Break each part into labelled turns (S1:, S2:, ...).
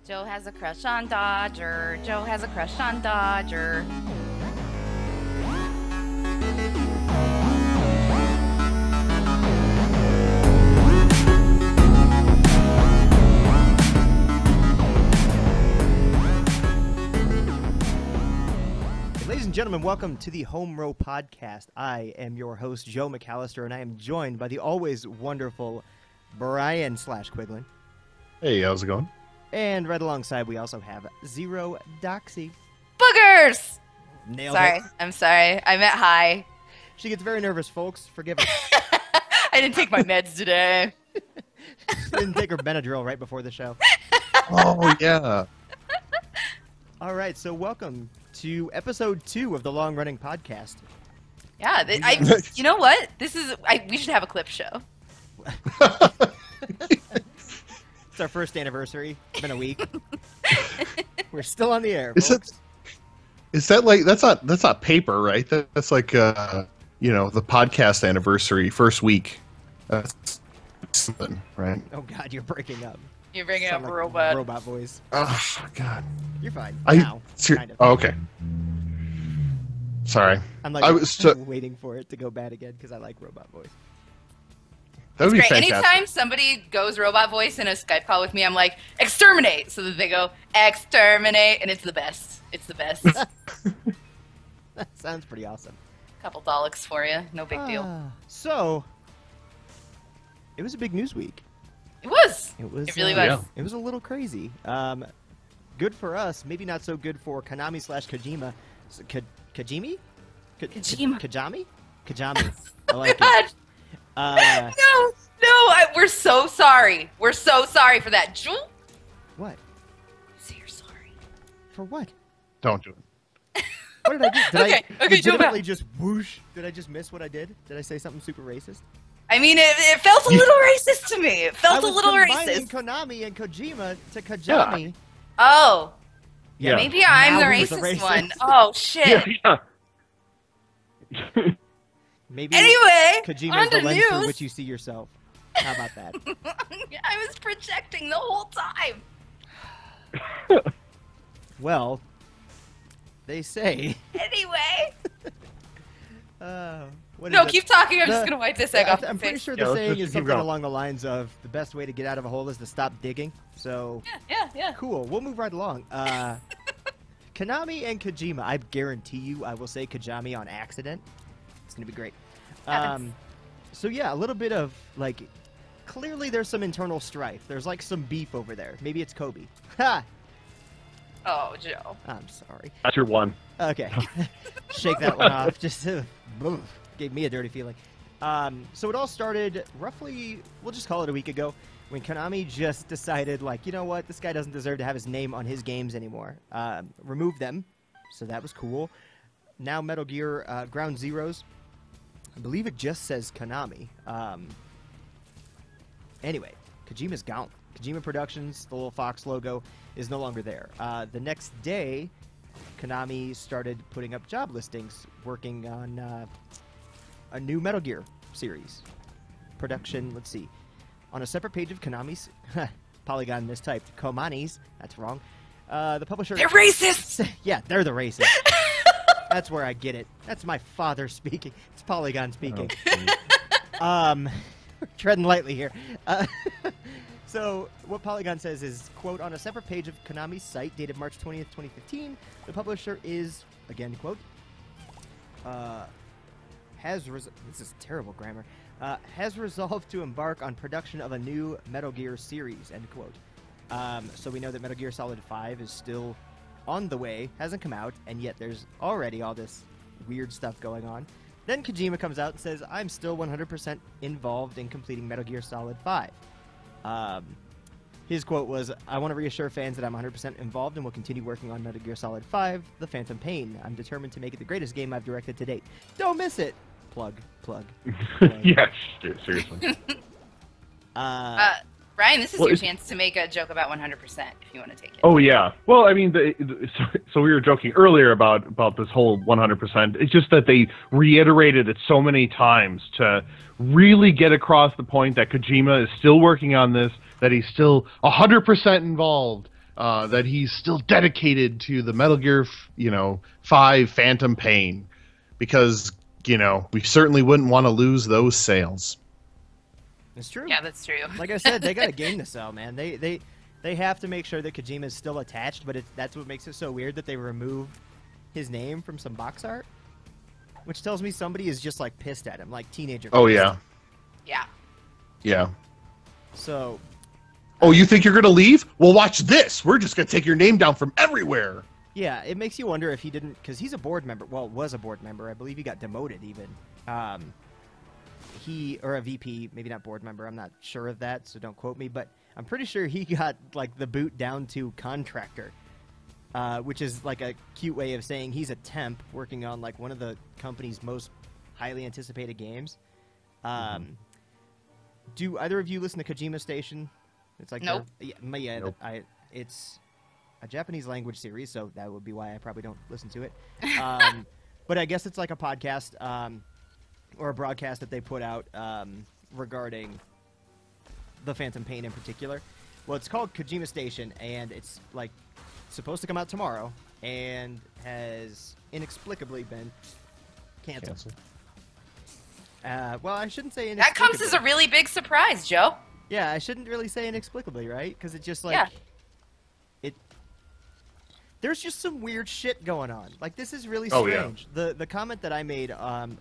S1: Joe has a crush on Dodger. Joe has a crush on Dodger.
S2: Ladies and gentlemen, welcome to the Homerow podcast. I am your host, Joe McAllister, and I am joined by the always wonderful Brian /Quiglin.
S3: Hey, how's it going?
S2: And right alongside, we also have Zero Doxy.
S1: Boogers!
S2: Nailed
S1: Sorry,
S2: it.
S1: I'm sorry. I meant hi.
S2: She gets very nervous, folks. Forgive her.
S1: I didn't take my meds today.
S2: She didn't take her Benadryl right before the show.
S3: Oh, yeah.
S2: All right, so welcome to episode 2 of the long-running podcast.
S1: Yeah, you know what? We should have a clip show.
S2: It's our first anniversary. It's been a week. We're still on the air,
S3: Is
S2: folks.
S3: that like that's not paper, right? That's like the podcast anniversary first week. That's something, right?
S2: Oh God, you're breaking up.
S1: You're bringing up
S2: Sound like
S1: robot.
S2: robot voice.
S3: Oh God.
S2: You're fine now. Kind of.
S3: Oh, okay. Sorry.
S2: I'm like waiting for it to go bad again because I like robot voice.
S3: That would be
S1: Great.
S3: fantastic.
S1: Anytime somebody goes robot voice in a Skype call with me, I'm like, exterminate! So that they go, exterminate, and it's the best. It's the best.
S2: That sounds pretty awesome.
S1: Couple Daleks for you. No big deal.
S2: So, it was a big news week.
S1: It was.
S2: It was.
S1: It really was.
S3: Yeah.
S2: It was a little crazy. Good for us. Maybe not so good for Konami /Kojima. Kojimi?
S1: Kojima.
S2: Kajami? Kajami. I like
S1: God.
S2: it.
S1: We're so sorry. We're so sorry for that. Jewel?
S2: What?
S1: Say you're sorry.
S2: For what?
S3: Don't do it.
S2: What did I do? Did
S1: Okay,
S2: I
S1: okay, Joe,
S2: legitimately just whoosh? Did I just miss what I did? Did I say something super racist?
S1: I mean, it felt a little racist to me. It felt a little
S2: I was combining
S1: racist.
S2: Konami and Kojima to Kajami.
S1: Oh.
S3: Yeah.
S1: Maybe I'm the
S2: Now who's the
S1: racist
S2: racist?
S1: one. Oh, shit.
S3: Yeah.
S2: Maybe
S1: Anyway,
S2: Kojima
S1: on
S2: is the
S1: to
S2: lens through
S1: news.
S2: which you see yourself. How about that?
S1: I was projecting the whole time.
S2: Well, they say.
S1: Anyway.
S2: What is
S1: No,
S2: it?
S1: keep talking. I'm just going to wipe this egg off
S2: I'm
S1: my
S2: pretty
S1: face.
S2: sure
S3: Yeah,
S2: the
S3: let's
S2: saying
S3: just
S2: is
S3: keep
S2: something
S3: going.
S2: along the lines of the best way to get out of a hole is to stop digging. So,
S1: Yeah.
S2: cool. We'll move right along. Konami and Kojima. I guarantee you I will say Kajami on accident. It's going to be great. So, yeah, a little bit of, like, clearly there's some internal strife. There's, like, some beef over there. Maybe it's Kobe. Ha!
S1: Oh, Joe.
S2: I'm sorry.
S3: That's your one.
S2: Okay. Shake that one off. Just gave me a dirty feeling. So it all started roughly, we'll just call it a week ago, when Konami just decided, like, you know what, this guy doesn't deserve to have his name on his games anymore. Removed them, so that was cool. Now Metal Gear Ground Zeroes, I believe it just says Konami. Anyway, Kojima's gone. Kojima Productions, the little Fox logo, is no longer there. The next day, Konami started putting up job listings, working on a new Metal Gear series. Production, let's see. On a separate page of Konami's, Polygon mistyped, Komani's, that's wrong. The publisher...
S1: They're racist!
S2: Yeah, they're the racist. That's where I get it. That's my father speaking. It's Polygon speaking. We're treading lightly here. So, what Polygon says is, quote, on a separate page of Konami's site dated March 20th, 2015, the publisher is, again, quote, this is terrible grammar, has resolved to embark on production of a new Metal Gear series, end quote. So we know that Metal Gear Solid 5 is still on the way, hasn't come out, and yet there's already all this weird stuff going on. Then Kojima comes out and says, I'm still 100% involved in completing Metal Gear Solid 5. His quote was, I want to reassure fans that I'm 100% involved and will continue working on Metal Gear Solid 5, The Phantom Pain. I'm determined to make it the greatest game I've directed to date. Don't miss it! Plug.
S3: Yes, seriously.
S1: Ryan, this is
S3: Well,
S1: your chance to make a joke about 100% if you want to take it.
S3: Oh yeah. Well, I mean, so we were joking earlier about this whole 100%. It's just that they reiterated it so many times to really get across the point that Kojima is still working on this, that he's still 100% involved. that he's still dedicated to the Metal Gear, 5 Phantom Pain, because we certainly wouldn't want to lose those sales.
S2: It's true.
S1: Yeah, that's true.
S2: Like I said, they got a game to sell, man. They have to make sure that Kojima is still attached, but that's what makes it so weird that they removed his name from some box art, which tells me somebody is just like pissed at him, like teenager.
S3: Oh
S2: pissed.
S3: yeah.
S1: Yeah.
S3: Yeah.
S2: So.
S3: Oh, you think you're gonna leave? Well, watch this. We're just gonna take your name down from everywhere.
S2: Yeah, it makes you wonder if he didn't, because he's a board member. Well, was a board member. I believe he got demoted even. Or a VP, maybe not board member. I'm not sure of that, so don't quote me. But I'm pretty sure he got like the boot down to contractor, which is like a cute way of saying he's a temp working on like one of the company's most highly anticipated games. Do either of you listen to Kojima Station? It's like
S1: nope.
S2: Nope. It's a Japanese language series, so that would be why I probably don't listen to it. But I guess it's like a podcast or a broadcast that they put out regarding the Phantom Pain in particular. Well, it's called Kojima Station, and it's like supposed to come out tomorrow, and has inexplicably been canceled. Well, I shouldn't say
S1: that
S2: inexplicably.
S1: comes as a really big surprise, Joe.
S2: Yeah, I shouldn't really say inexplicably, right? Because it's just like there's just some weird shit going on. Like, this is really strange.
S3: Oh, yeah.
S2: The comment that I made on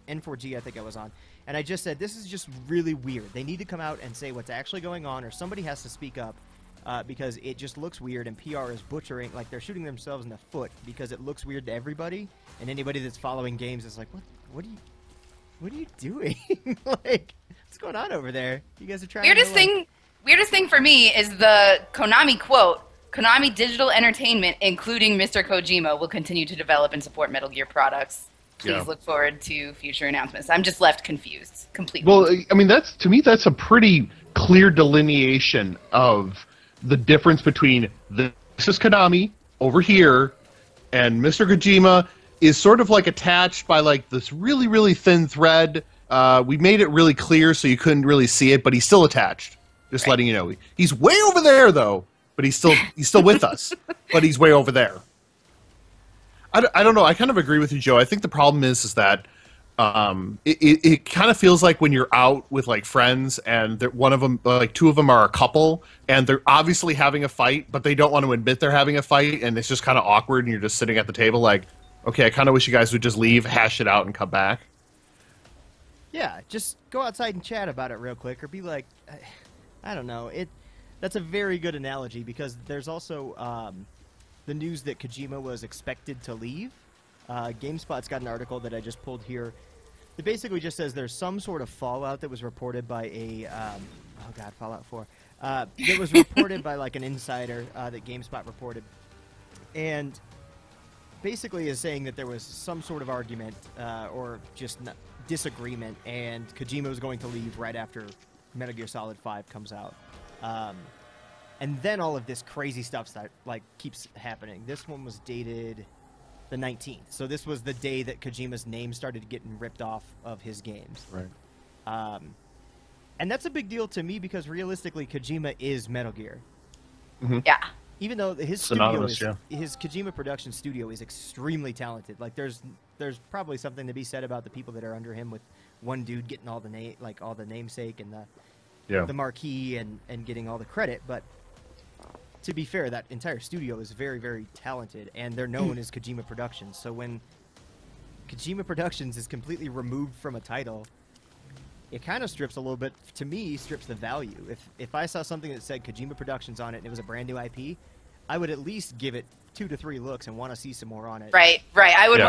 S2: N4G, I think I was on, and I just said, this is just really weird. They need to come out and say what's actually going on, or somebody has to speak up, because it just looks weird, and PR is butchering, like, they're shooting themselves in the foot, because it looks weird to everybody, and anybody that's following games is like, what are you doing? Like, what's going on over there? You guys are trying
S1: Weirdest thing for me is the Konami quote. Konami Digital Entertainment, including Mr. Kojima, will continue to develop and support Metal Gear products. Please look forward to future announcements. I'm just left confused completely.
S3: Well, I mean, to me, that's a pretty clear delineation of the difference between this is Konami over here, and Mr. Kojima is sort of like attached by like this really, really thin thread. We made it really clear so you couldn't really see it, but he's still attached. Just letting you know. He's way over there, though. But he's still with us. But he's way over there. I don't know. I kind of agree with you, Joe. I think the problem is that it kind of feels like when you're out with like friends and one of them, like two of them are a couple, and they're obviously having a fight, but they don't want to admit they're having a fight, and it's just kind of awkward, and you're just sitting at the table like, okay, I kind of wish you guys would just leave, hash it out, and come back.
S2: Yeah, just go outside and chat about it real quick, or be like, I don't know. That's a very good analogy, because there's also the news that Kojima was expected to leave. GameSpot's got an article that I just pulled here. It basically just says there's some sort of fallout that was reported by a Fallout 4. That was reported by like an insider that GameSpot reported, and basically is saying that there was some sort of argument or just disagreement, and Kojima was going to leave right after Metal Gear Solid 5 comes out. And then all of this crazy stuff keeps happening. This one was dated the 19th. So this was the day that Kojima's name started getting ripped off of his games.
S3: Right.
S2: And that's a big deal to me, because realistically, Kojima is Metal Gear.
S3: Mm-hmm.
S1: Yeah.
S2: Even though his Kojima production studio is extremely talented. Like there's probably something to be said about the people that are under him, with one dude getting all the namesake and the marquee and getting all the credit. But to be fair, that entire studio is very, very talented, and they're known as Kojima Productions. So when Kojima Productions is completely removed from a title, it kind of strips the value. If I saw something that said Kojima Productions on it and it was a brand new IP, I would at least give it 2 to 3 looks and want to see some more on it.
S1: Right. I would,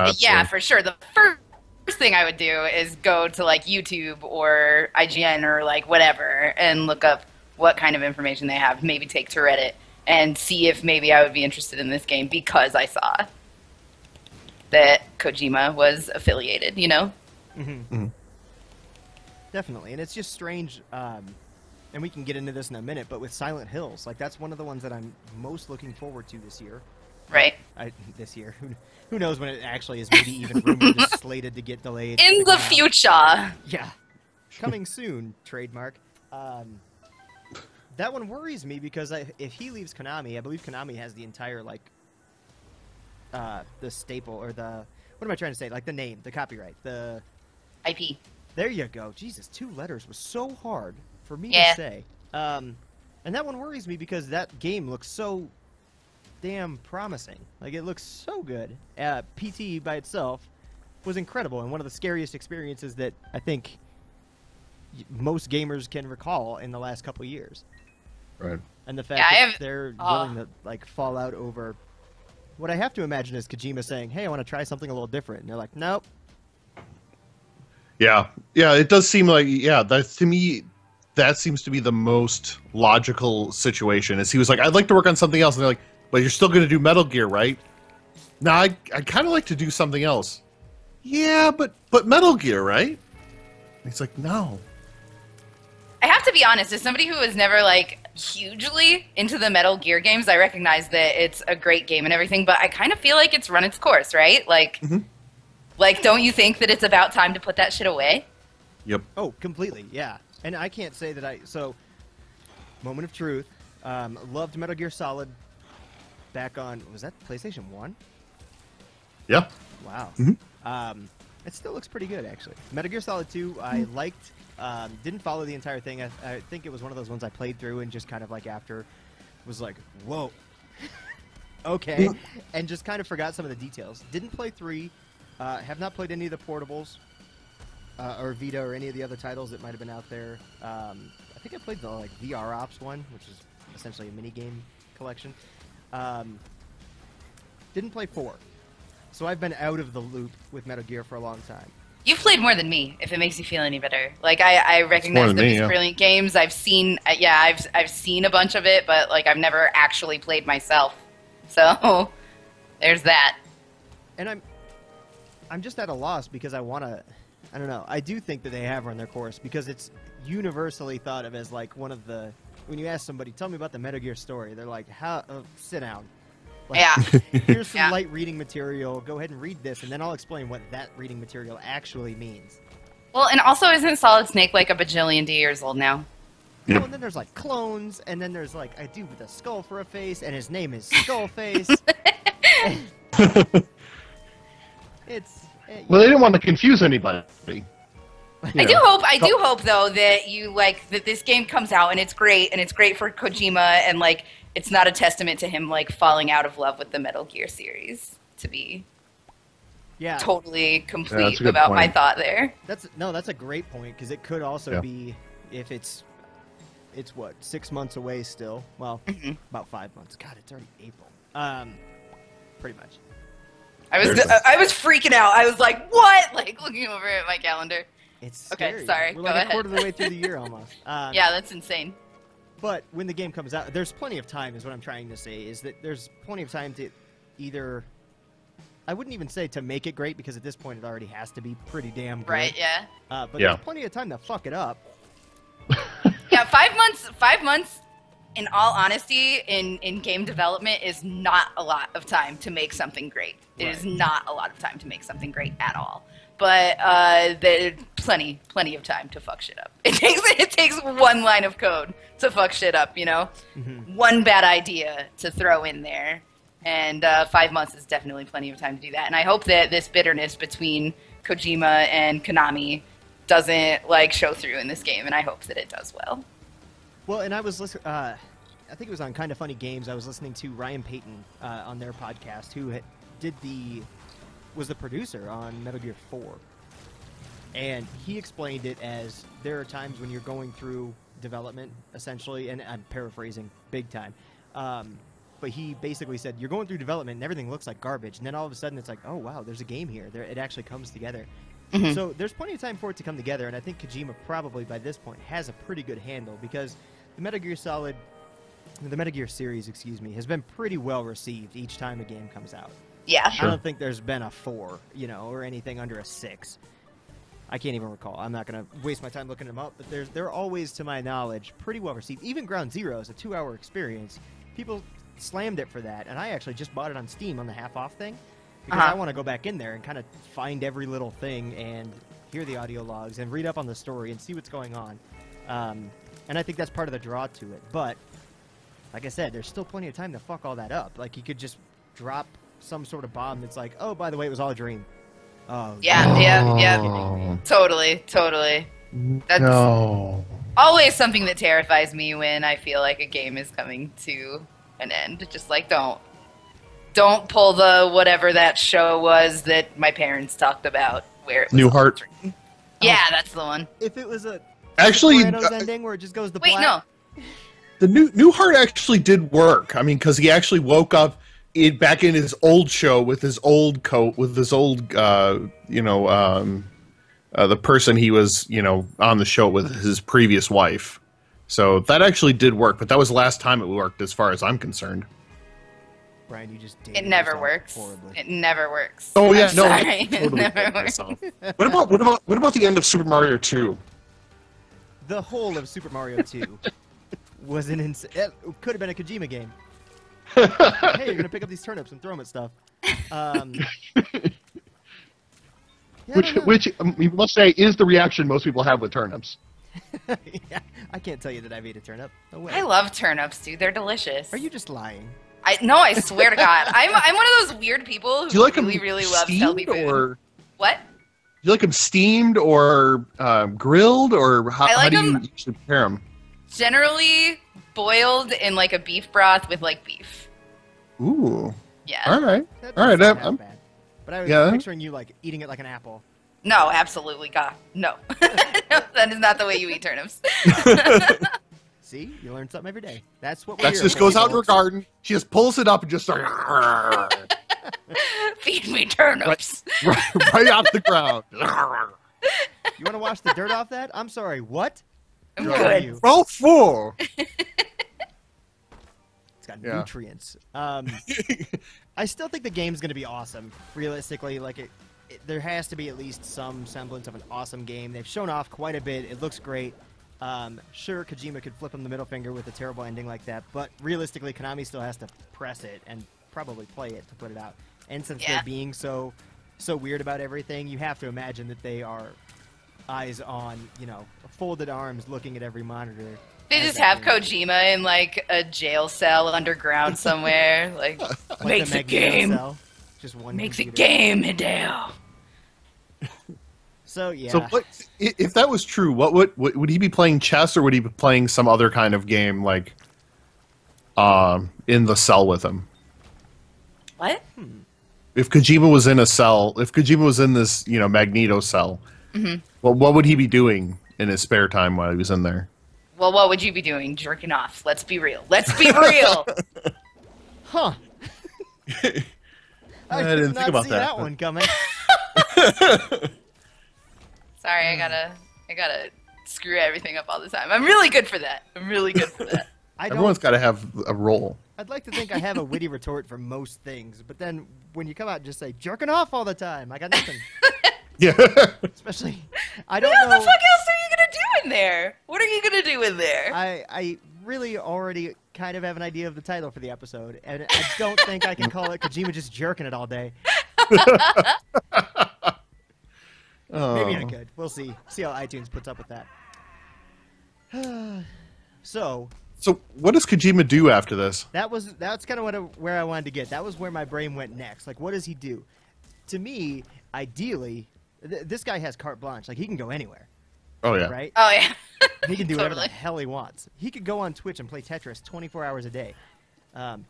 S1: for sure. The first thing I would do is go to like YouTube or IGN or like whatever and look up what kind of information they have. Maybe take to Reddit and see if maybe I would be interested in this game because I saw that Kojima was affiliated, you know?
S2: Mm-hmm. Mm-hmm. Definitely. And it's just strange, and we can get into this in a minute, but with Silent Hills, like that's one of the ones that I'm most looking forward to this year.
S1: Right.
S2: This year. Who knows when it actually is, maybe even rumored is slated to get delayed.
S1: In the future.
S2: Yeah. Coming soon, trademark. That one worries me because if he leaves Konami, I believe Konami has the entire like the staple or the what am I trying to say? Like the name, the copyright, the
S1: IP.
S2: There you go. Jesus, 2 letters was so hard for me
S1: Yeah.
S2: to say. And that one worries me because that game looks so damn promising. Like it looks so good. PT by itself was incredible and one of the scariest experiences that I think most gamers can recall in the last couple years.
S3: Right.
S2: And the fact
S1: Yeah,
S2: that they're willing to like fall out over what I have to imagine is Kojima saying, "Hey, I want to try something a little different," and they're like, "Nope."
S3: Yeah, it does seem like that to me. That seems to be the most logical situation. Is he was like, "I'd like to work on something else," and they're like, "But you're still going to do Metal Gear, right?" No, I kind of like to do something else. Yeah, but Metal Gear, right? And he's like, "No."
S1: I have to be honest, as somebody who was never like hugely into the Metal Gear games, I recognize that it's a great game and everything, but I kind of feel like it's run its course, right? Like, like, don't you think that it's about time to put that shit away?
S3: Yep.
S2: Oh, completely, yeah. And I can't say that so, moment of truth, loved Metal Gear Solid back on, was that PlayStation 1?
S3: Yeah.
S2: Wow. It still looks pretty good, actually. Metal Gear Solid 2, I liked, didn't follow the entire thing. I think it was one of those ones I played through and just kind of like after was like, whoa, okay, and just kind of forgot some of the details. Didn't play 3, have not played any of the portables, or Vita or any of the other titles that might have been out there. I think I played the like VR Ops one, which is essentially a minigame collection. Didn't play 4. So I've been out of the loop with Metal Gear for a long time.
S1: You've played more than me, if it makes you feel any better. Like, I recognize
S3: than
S1: them
S3: me,
S1: as
S3: yeah.
S1: brilliant games. I've seen, I've seen a bunch of it, but like I've never actually played myself. So there's that.
S2: And I'm just at a loss because I want to. I don't know. I do think that they have run their course because it's universally thought of as like one of the. When you ask somebody, tell me about the Metal Gear story, they're like, "How? Sit down." Like,
S1: Yeah.
S2: Here's some
S1: Yeah.
S2: light reading material. Go ahead and read this, and then I'll explain what that reading material actually means.
S1: Well, and also, isn't Solid Snake like a bajillion years old now?
S2: Oh, and then there's like clones, and then there's like a dude with a skull for a face, and his name is Skullface.
S3: Well, they didn't want to confuse anybody.
S1: I do hope though that you like that this game comes out and it's great for Kojima and like it's not a testament to him like falling out of love with the Metal Gear series to be totally complete about my thought there.
S2: That's a great point because it could also be if it's what 6 months away still. Well, about 5 months. God, it's already April. Pretty much.
S1: I was freaking out. I was like, "What?" Like looking over at my calendar.
S2: It's scary.
S1: Okay, sorry.
S2: We're
S1: Go
S2: like
S1: ahead.
S2: a quarter of the way through the year almost.
S1: Yeah, that's insane.
S2: But when the game comes out, there's plenty of time, is what I'm trying to say, is that there's plenty of time to either... I wouldn't even say to make it great, because at this point it already has to be pretty damn good.
S1: Right, yeah.
S2: But there's plenty of time to fuck it up.
S1: Yeah, 5 months, in all honesty, in game development is not a lot of time to make something great. It is not a lot of time to make something great at all. But there's plenty of time to fuck shit up. It takes one line of code to fuck shit up, you know? One bad idea to throw in there. And 5 months is definitely plenty of time to do that. And I hope that this bitterness between Kojima and Konami doesn't like show through in this game, and I hope that it does well.
S2: Well, and I was listening, I think it was on Kinda Funny Games, I was listening to Ryan Payton on their podcast, who was the producer on Metal Gear 4. And he explained it as there are times when you're going through development, essentially, and I'm paraphrasing big time, but he basically said, you're going through development and everything looks like garbage, and then all of a sudden it's like, oh wow, there's a game here. It actually comes together. So there's plenty of time for it to come together, and I think Kojima probably by this point has a pretty good handle, because the Metal Gear series, has been pretty well received each time a game comes out.
S1: Yeah.
S2: I don't think there's been a 4, or anything under a 6. I can't even recall. I'm not going to waste my time looking them up, but they're always, to my knowledge, pretty well received. Even Ground Zero is a 2-hour experience. People slammed it for that, and I actually just bought it on Steam on the half-off thing, because I want to go back in there and kind of find every little thing and hear the audio logs and read up on the story and see what's going on. And I think that's part of the draw to it. But, like I said, there's still plenty of time to fuck all that up. Like, you could just drop some sort of bomb that's like, oh, by the way, it was all a dream. Oh,
S1: Yeah. Totally. That's always something that terrifies me when I feel like a game is coming to an end. Just like, don't pull the whatever that show was that my parents talked about where it was
S3: Newhart.
S1: Yeah, that's the one.
S2: If it was a
S3: actually
S2: ending where it just goes to black.
S1: Wait, no.
S3: The Newhart actually did work. I mean, because he actually woke up back in his old show with his old coat, with his old, the person he was, on the show with his previous wife. So that actually did work, but that was the last time it worked, as far as I'm concerned.
S2: Brian, you just
S1: it never works. Horribly. It never works.
S3: Oh yeah,
S1: sorry.
S3: Totally
S1: it never works.
S3: What about the end of Super Mario 2?
S2: The whole of Super Mario 2 was an it could have been a Kojima game. Hey, you're gonna pick up these turnips and throw them at stuff.
S3: Which we must say is the reaction most people have with turnips.
S2: Yeah, I can't tell you that I've ate a turnip. No way.
S1: I love turnips, dude. They're delicious.
S2: Are you just lying?
S1: No, I swear to God. I'm one of those weird people who really loves healthy food.
S3: Or,
S1: what?
S3: Do you like them steamed or grilled, or how do you usually prepare them?
S1: Generally boiled in like a beef broth with like beef.
S3: Ooh.
S1: Yeah.
S3: All right.
S2: Not bad. But I was picturing you like eating it like an apple.
S1: No, absolutely, God, no. That is not the way you eat turnips.
S2: See, you learn something every day. That's what.
S3: That just goes out in her garden. She just pulls it up and just starts.
S1: Feed me turnips.
S3: Right off the ground.
S2: You want to wash the dirt off that? I'm sorry. What?
S1: I'm good.
S3: Well, full.
S2: It's got nutrients. I still think the game's going to be awesome. Realistically, like there has to be at least some semblance of an awesome game. They've shown off quite a bit. It looks great. Sure, Kojima could flip him the middle finger with a terrible ending like that, but realistically, Konami still has to press it and probably play it to put it out. And since they're being so weird about everything, you have to imagine that they are eyes on, folded arms looking at every monitor.
S1: They just have Kojima in like a jail cell underground somewhere, like makes a game.
S2: Cell. Just one
S1: makes
S2: computer.
S1: a game, Hideo.
S2: So yeah.
S3: So if that was true, what would he be playing chess, or would he be playing some other kind of game like in the cell with him?
S1: What?
S3: If Kojima was in a cell, if Kojima was in this, Magneto cell, well, what would he be doing in his spare time while he was in there?
S1: Well, what would you be doing? Jerking off. Let's be real. Let's be real.
S2: Huh. I
S3: didn't think about
S2: that one coming.
S1: Sorry, I gotta screw everything up all the time. I'm really good for that.
S3: Everyone's got to have a role.
S2: I'd like to think I have a witty retort for most things, but then when you come out and just say jerking off all the time, I got nothing.
S3: Yeah.
S2: Especially, I don't know.
S1: What the fuck else are you gonna do in there? What are you gonna do in there?
S2: I really already kind of have an idea of the title for the episode, and I don't think I can call it Kojima just jerking it all day. Maybe I could. We'll see. See how iTunes puts up with that. So
S3: what does Kojima do after this?
S2: That's kind of where I wanted to get. That was where my brain went next. Like, what does he do? To me, ideally, this guy has carte blanche. Like, he can go anywhere.
S3: Oh yeah.
S2: Right?
S1: Oh yeah.
S2: He can do whatever the hell he wants. He could go on Twitch and play Tetris 24 hours a day.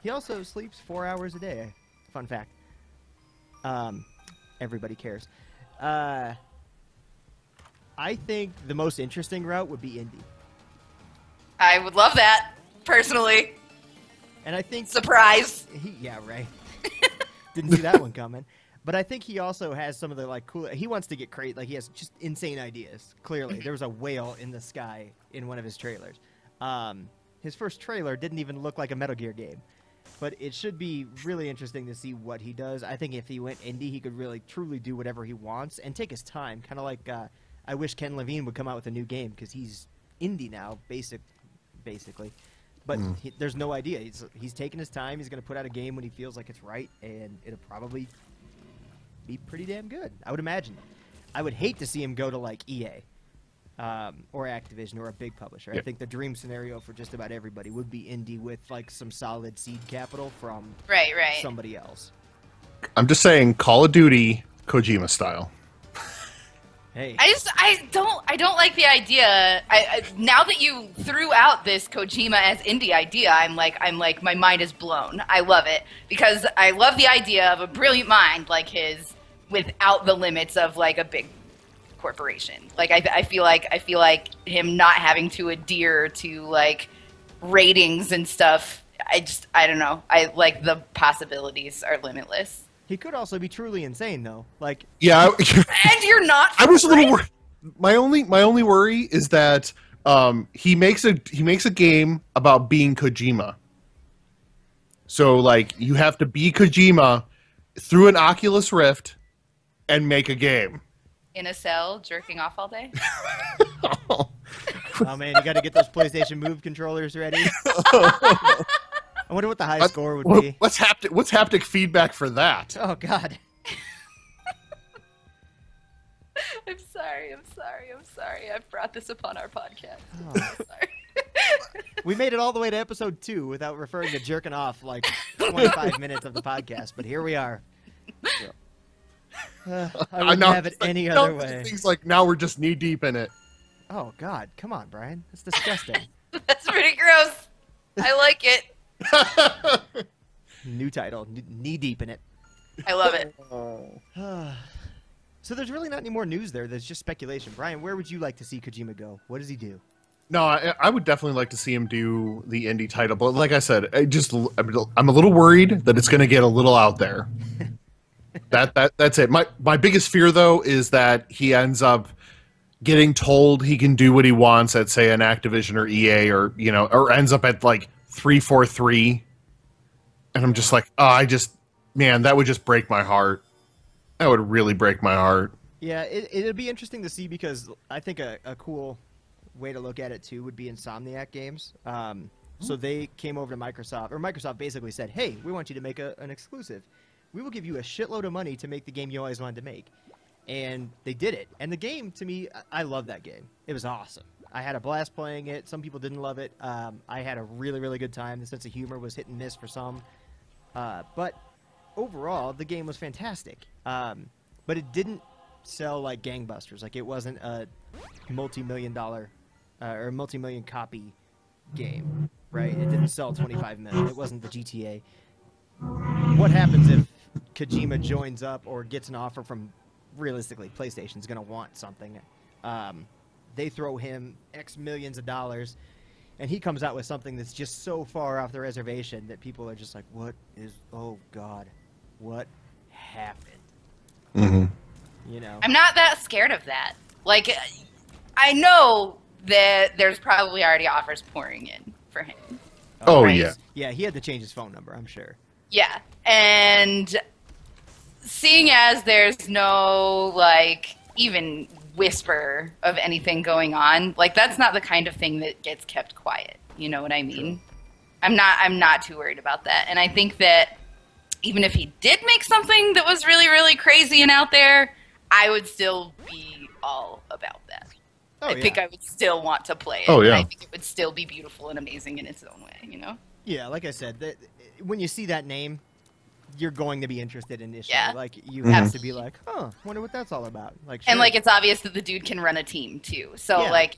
S2: He also sleeps 4 hours a day. Fun fact. Everybody cares. I think the most interesting route would be indie.
S1: I would love that, personally.
S2: And I think...
S1: Surprise!
S2: Yeah, right. Didn't see that one coming. But I think he also has some of the, like, cool... He wants to get crazy. Like, he has just insane ideas, clearly. There was a whale in the sky in one of his trailers. His first trailer didn't even look like a Metal Gear game. But it should be really interesting to see what he does. I think if he went indie, he could really, truly do whatever he wants and take his time. Kind of like... I wish Ken Levine would come out with a new game, because he's indie now, basically. But there's no idea. He's taking his time. He's going to put out a game when he feels like it's right, and it'll probably be pretty damn good, I would imagine. I would hate to see him go to, like, EA. or Activision or a big publisher. I think the dream scenario for just about everybody would be indie with like some solid seed capital from somebody else.
S3: I'm just saying, Call of Duty, Kojima style.
S2: Hey,
S1: I don't like the idea. Now that you threw out this Kojima as indie idea, I'm like my mind is blown. I love it because I love the idea of a brilliant mind like his without the limits of like a big corporation. Like I feel like him not having to adhere to like ratings and stuff. I don't know. I like the possibilities are limitless.
S2: he could also be truly insane though. Like
S3: Yeah,
S1: And you're not.
S3: I was a little worried. My only worry is that he makes a game about being Kojima. So like you have to be Kojima through an Oculus Rift and make a game.
S1: In a cell, jerking off all day.
S2: oh man, you got to get those PlayStation Move controllers ready. I wonder what the high score would be.
S3: What's haptic feedback for that?
S2: Oh God.
S1: I'm sorry. I've brought this upon our podcast.
S2: Oh.
S1: I'm sorry.
S2: We made it all the way to episode 2 without referring to jerking off like 25 minutes of the podcast, but here we are. I wouldn't have it any other way.
S3: Things like now we're just knee deep in it.
S2: Oh God, come on, Brian. That's disgusting.
S1: That's pretty gross. I like it.
S2: New title, knee deep in it.
S1: I love it.
S2: So there's really not any more news there. There's just speculation. Brian, where would you like to see Kojima go? What does he do?
S3: No, I would definitely like to see him do the indie title, but like I said, I'm a little worried that it's going to get a little out there. That's it. My biggest fear though is that he ends up getting told he can do what he wants at say an Activision or EA or ends up at like 343, and I'm just like, man, that would just break my heart. That would really break my heart.
S2: Yeah, it'd be interesting to see because I think a cool way to look at it too would be Insomniac Games. So they came over to Microsoft, or Microsoft basically said, hey, we want you to make an exclusive. We will give you a shitload of money to make the game you always wanted to make. And they did it. And the game, to me, I love that game. It was awesome. I had a blast playing it. Some people didn't love it. I had a really, really good time. The sense of humor was hit and miss for some. But overall, the game was fantastic. But it didn't sell like gangbusters. Like, it wasn't a multi-million-dollar or multi-million copy game, right? It didn't sell 25 million. It wasn't the GTA. What happens if Kojima joins up or gets an offer from, realistically, PlayStation's going to want something. They throw him X millions of dollars, and he comes out with something that's just so far off the reservation that people are just like, oh God, what happened?
S3: Mm-hmm.
S2: You know?
S1: I'm not that scared of that. Like, I know that there's probably already offers pouring in for him.
S3: Oh,
S1: right?
S3: yeah.
S2: Yeah, he had to change his phone number, I'm sure.
S1: Yeah, and seeing as there's no, like, even whisper of anything going on, like, that's not the kind of thing that gets kept quiet. You know what I mean? Sure. I'm not too worried about that. And I think that even if he did make something that was really, really crazy and out there, I would still be all about that. I think I would still want to play it.
S3: Oh, yeah.
S1: And I think it would still be beautiful and amazing in its own way, you know?
S2: Yeah, like I said, when you see that name, you're going to be interested initially.
S1: Yeah.
S2: Like, you have to be like, wonder what that's all about. Like, sure.
S1: And, like, it's obvious that the dude can run a team, too. So, like,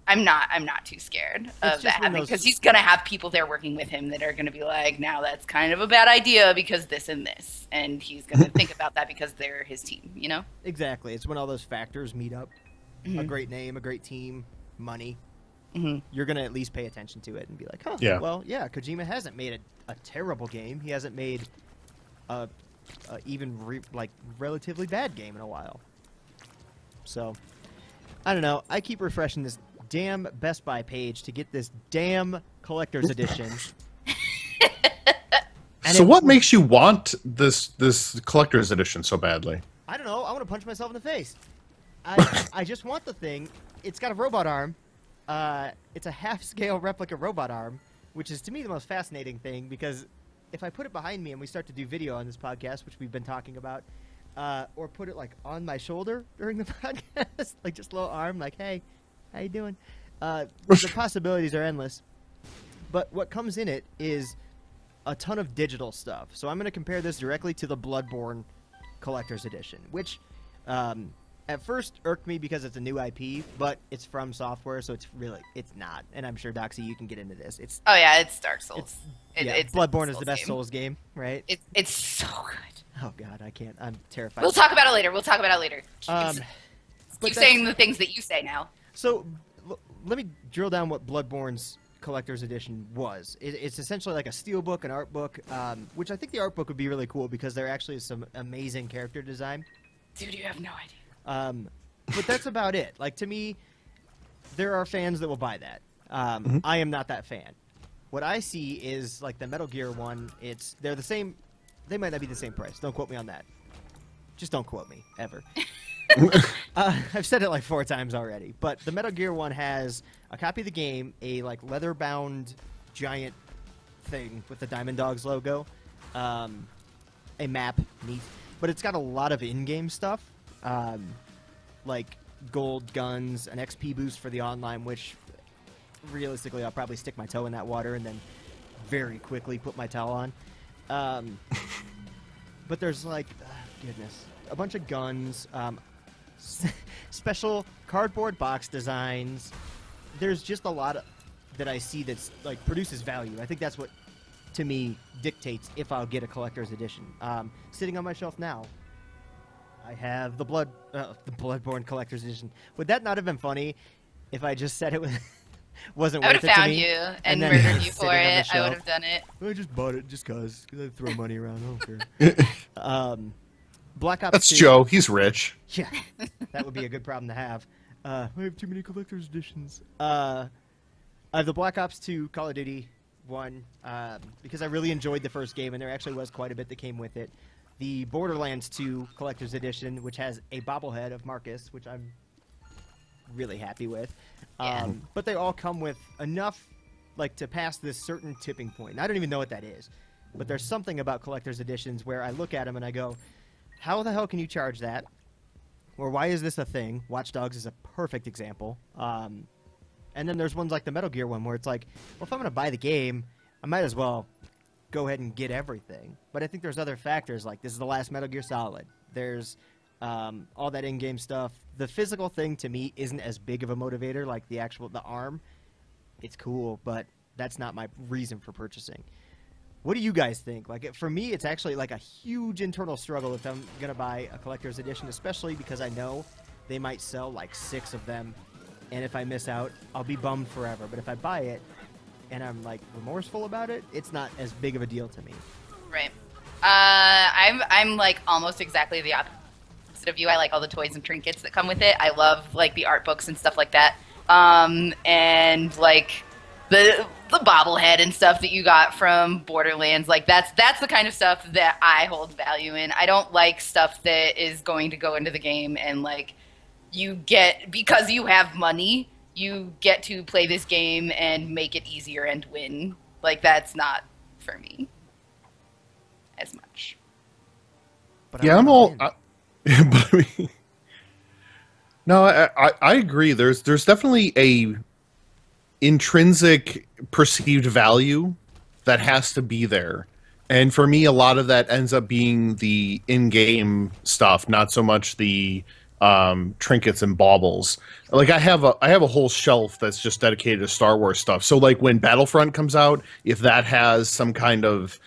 S1: I'm not too scared of that happening because he's going to have people there working with him that are going to be like, now that's kind of a bad idea because this and this. And he's going to think about that because they're his team, you know?
S2: Exactly. It's when all those factors meet up.
S1: Mm-hmm.
S2: A great name, a great team, money.
S1: Mm-hmm.
S2: You're going to at least pay attention to it and be like, Kojima hasn't made a terrible game. He hasn't made a relatively bad game in a while. So, I don't know. I keep refreshing this damn Best Buy page to get this damn collector's edition.
S3: So what makes you want this collector's edition so badly?
S2: I don't know. I want to punch myself in the face. I just want the thing. It's got a robot arm. It's a half-scale replica robot arm, which is to me the most fascinating thing because if I put it behind me and we start to do video on this podcast, which we've been talking about, or put it like on my shoulder during the podcast, like just a little arm, like, hey, how you doing? The possibilities are endless. But what comes in it is a ton of digital stuff. So I'm going to compare this directly to the Bloodborne Collector's Edition, which at first irked me because it's a new IP, but it's from software, so it's not. And I'm sure, Doxy, you can get into this. It's Dark Souls. It's Bloodborne is the best Souls game, right?
S1: It's so good.
S2: Oh God, I can't. I'm terrified.
S1: We'll talk about it later. Keep saying the things that you say now.
S2: So let me drill down what Bloodborne's Collector's Edition was. It's essentially like a steelbook, an art book, which I think the art book would be really cool because there actually is some amazing character design.
S1: Dude, you have no idea.
S2: But that's about it. Like, to me, there are fans that will buy that. I am not that fan. What I see is, like, the Metal Gear one, they're the same. They might not be the same price. Don't quote me on that. Just don't quote me, ever. I've said it like 4 times already. But the Metal Gear one has a copy of the game, a, like, leather-bound giant thing with the Diamond Dogs logo, a map, neat. But it's got a lot of in-game stuff. Like gold guns, an XP boost for the online, which realistically I'll probably stick my toe in that water and then very quickly put my towel on. But there's like, goodness, a bunch of guns, special cardboard box designs. There's just a lot that I see that's like produces value. I think that's what, to me, dictates if I'll get a collector's edition. Sitting on my shelf now, I have the Bloodborne Collector's Edition. Would that not have been funny if I just said it wasn't worth it to me?
S1: I would have found you and murdered you for it. I would have done it.
S2: I just bought it just because I throw money around. I don't care. Black Ops
S3: That's
S2: 2.
S3: Joe. He's rich.
S2: Yeah, that would be a good problem to have. I have too many collector's editions. I have the Black Ops 2 Call of Duty one because I really enjoyed the first game, and there actually was quite a bit that came with it. The Borderlands 2 Collector's Edition, which has a bobblehead of Marcus, which I'm really happy with.
S1: Yeah.
S2: But they all come with enough, like, to pass this certain tipping point. And I don't even know what that is. But there's something about Collector's Editions where I look at them and I go, how the hell can you charge that? Or why is this a thing? Watch Dogs is a perfect example. And then there's ones like the Metal Gear one where it's like, well, if I'm going to buy the game, I might as well go ahead and get everything. But I think there's other factors, like this is the last Metal Gear Solid. There's all that in-game stuff. The physical thing, to me, isn't as big of a motivator, like the arm. It's cool, but that's not my reason for purchasing. What do you guys think? Like, for me, it's actually like a huge internal struggle if I'm going to buy a collector's edition, especially because I know they might sell like 6 of them, and if I miss out, I'll be bummed forever. But if I buy it, and I'm like remorseful about it, it's not as big of a deal to me.
S1: Right. I'm like almost exactly the opposite of you. I like all the toys and trinkets that come with it. I love like the art books and stuff like that. And like the bobblehead and stuff that you got from Borderlands, like that's the kind of stuff that I hold value in. I don't like stuff that is going to go into the game and like you get, because you have money, you get to play this game and make it easier and win. Like, that's not for me as much.
S2: But
S3: Yeah, I'm all... No, I agree. There's definitely a intrinsic perceived value that has to be there. And for me, a lot of that ends up being the in-game stuff, not so much the trinkets and baubles. Like I have a whole shelf that's just dedicated to Star Wars stuff. So like when Battlefront comes out, if that has some kind of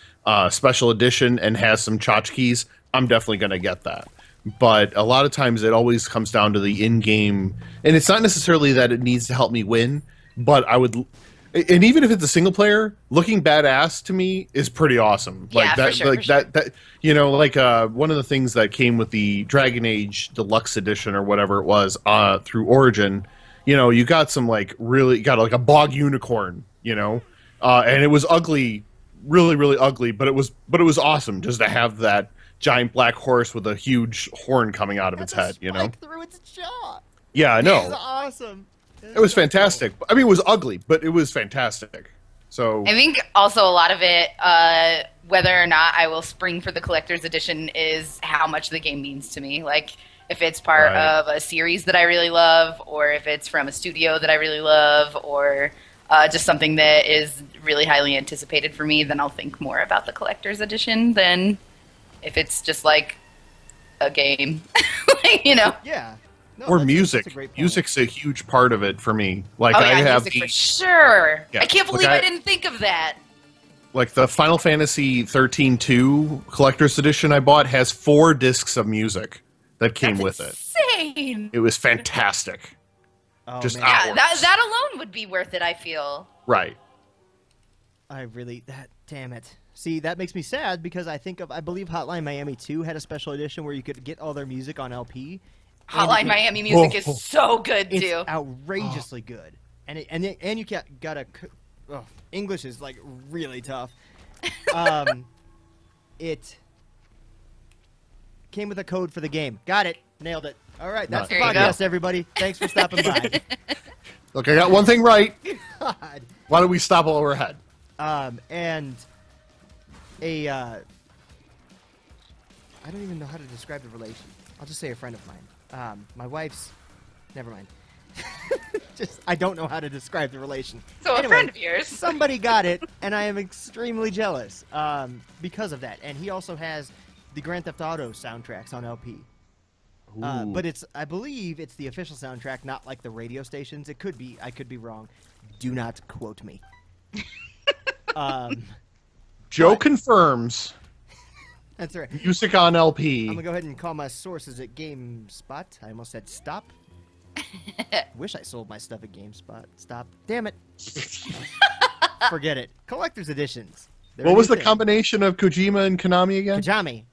S3: special edition and has some tchotchkes, I'm definitely going to get that. But a lot of times it always comes down to the in-game, and it's not necessarily that it needs to help me win, but I would, and even if it's a single player, looking badass to me is pretty awesome. Like
S1: yeah,
S3: that,
S1: for sure,
S3: like
S1: for sure.
S3: that, you know, like one of the things that came with the Dragon Age Deluxe Edition or whatever it was through Origin, you know, you got some like really got like a bog unicorn, you know, and it was ugly, really, really ugly, but it was awesome just to have that giant black horse with a huge horn coming out of its head, you know.
S2: Through its jaw.
S3: Yeah, I know.
S2: It's awesome.
S3: It was fantastic. I mean, it was ugly, but it was fantastic. So
S1: I think also a lot of it whether or not I will spring for the collector's edition is how much the game means to me. Like, if it's part of a series that I really love, or if it's from a studio that I really love, or just something that is really highly anticipated for me, then I'll think more about the collector's edition than if it's just like a game. You know?
S2: Yeah. No,
S3: Or music.
S2: That's a great point.
S3: Music's a huge part of it for me. Like
S1: Oh,
S3: I
S1: yeah,
S3: have
S1: music for sure.
S3: Yeah,
S1: I can't believe I didn't think of that.
S3: like the Final Fantasy 13-2 collector's edition I bought has 4 discs of music that came with it.
S1: Insane.
S3: It was fantastic.
S2: Oh,
S3: Just
S2: man.
S1: Yeah,
S3: hours.
S1: that alone would be worth it, I feel.
S3: Right.
S2: Damn it. See, that makes me sad because I believe Hotline Miami 2 had a special edition where you could get all their music on LP.
S1: Hotline Miami music is so good,
S2: It's
S1: too.
S2: outrageously good. And you got English is like really tough. It came with a code for the game. Got it. Nailed it. All right, that's the
S1: There you go.
S2: podcast, everybody. Thanks for stopping by.
S3: Look, I got one thing right.
S2: God.
S3: Why don't we stop while we're ahead?
S2: And I don't even know how to describe the relation. I'll just say a friend of mine. My wife's. Never mind. I don't know how to describe the relation.
S1: So
S2: Anyway,
S1: a friend of yours.
S2: Somebody got it, and I am extremely jealous because of that. And he also has the Grand Theft Auto soundtracks on LP. But I believe it's the official soundtrack, not like the radio stations. It could be. I could be wrong. Do not quote me.
S3: Joe confirms
S2: That's right.
S3: music on LP.
S2: I'm gonna go ahead and call my sources at GameSpot. I almost said stop. Wish I sold my stuff at GameSpot. Stop. Damn it. Forget it. Collector's editions. They're
S3: What
S2: a
S3: was
S2: new
S3: the
S2: thing.
S3: combination of Kojima and Konami again?
S2: Kajami.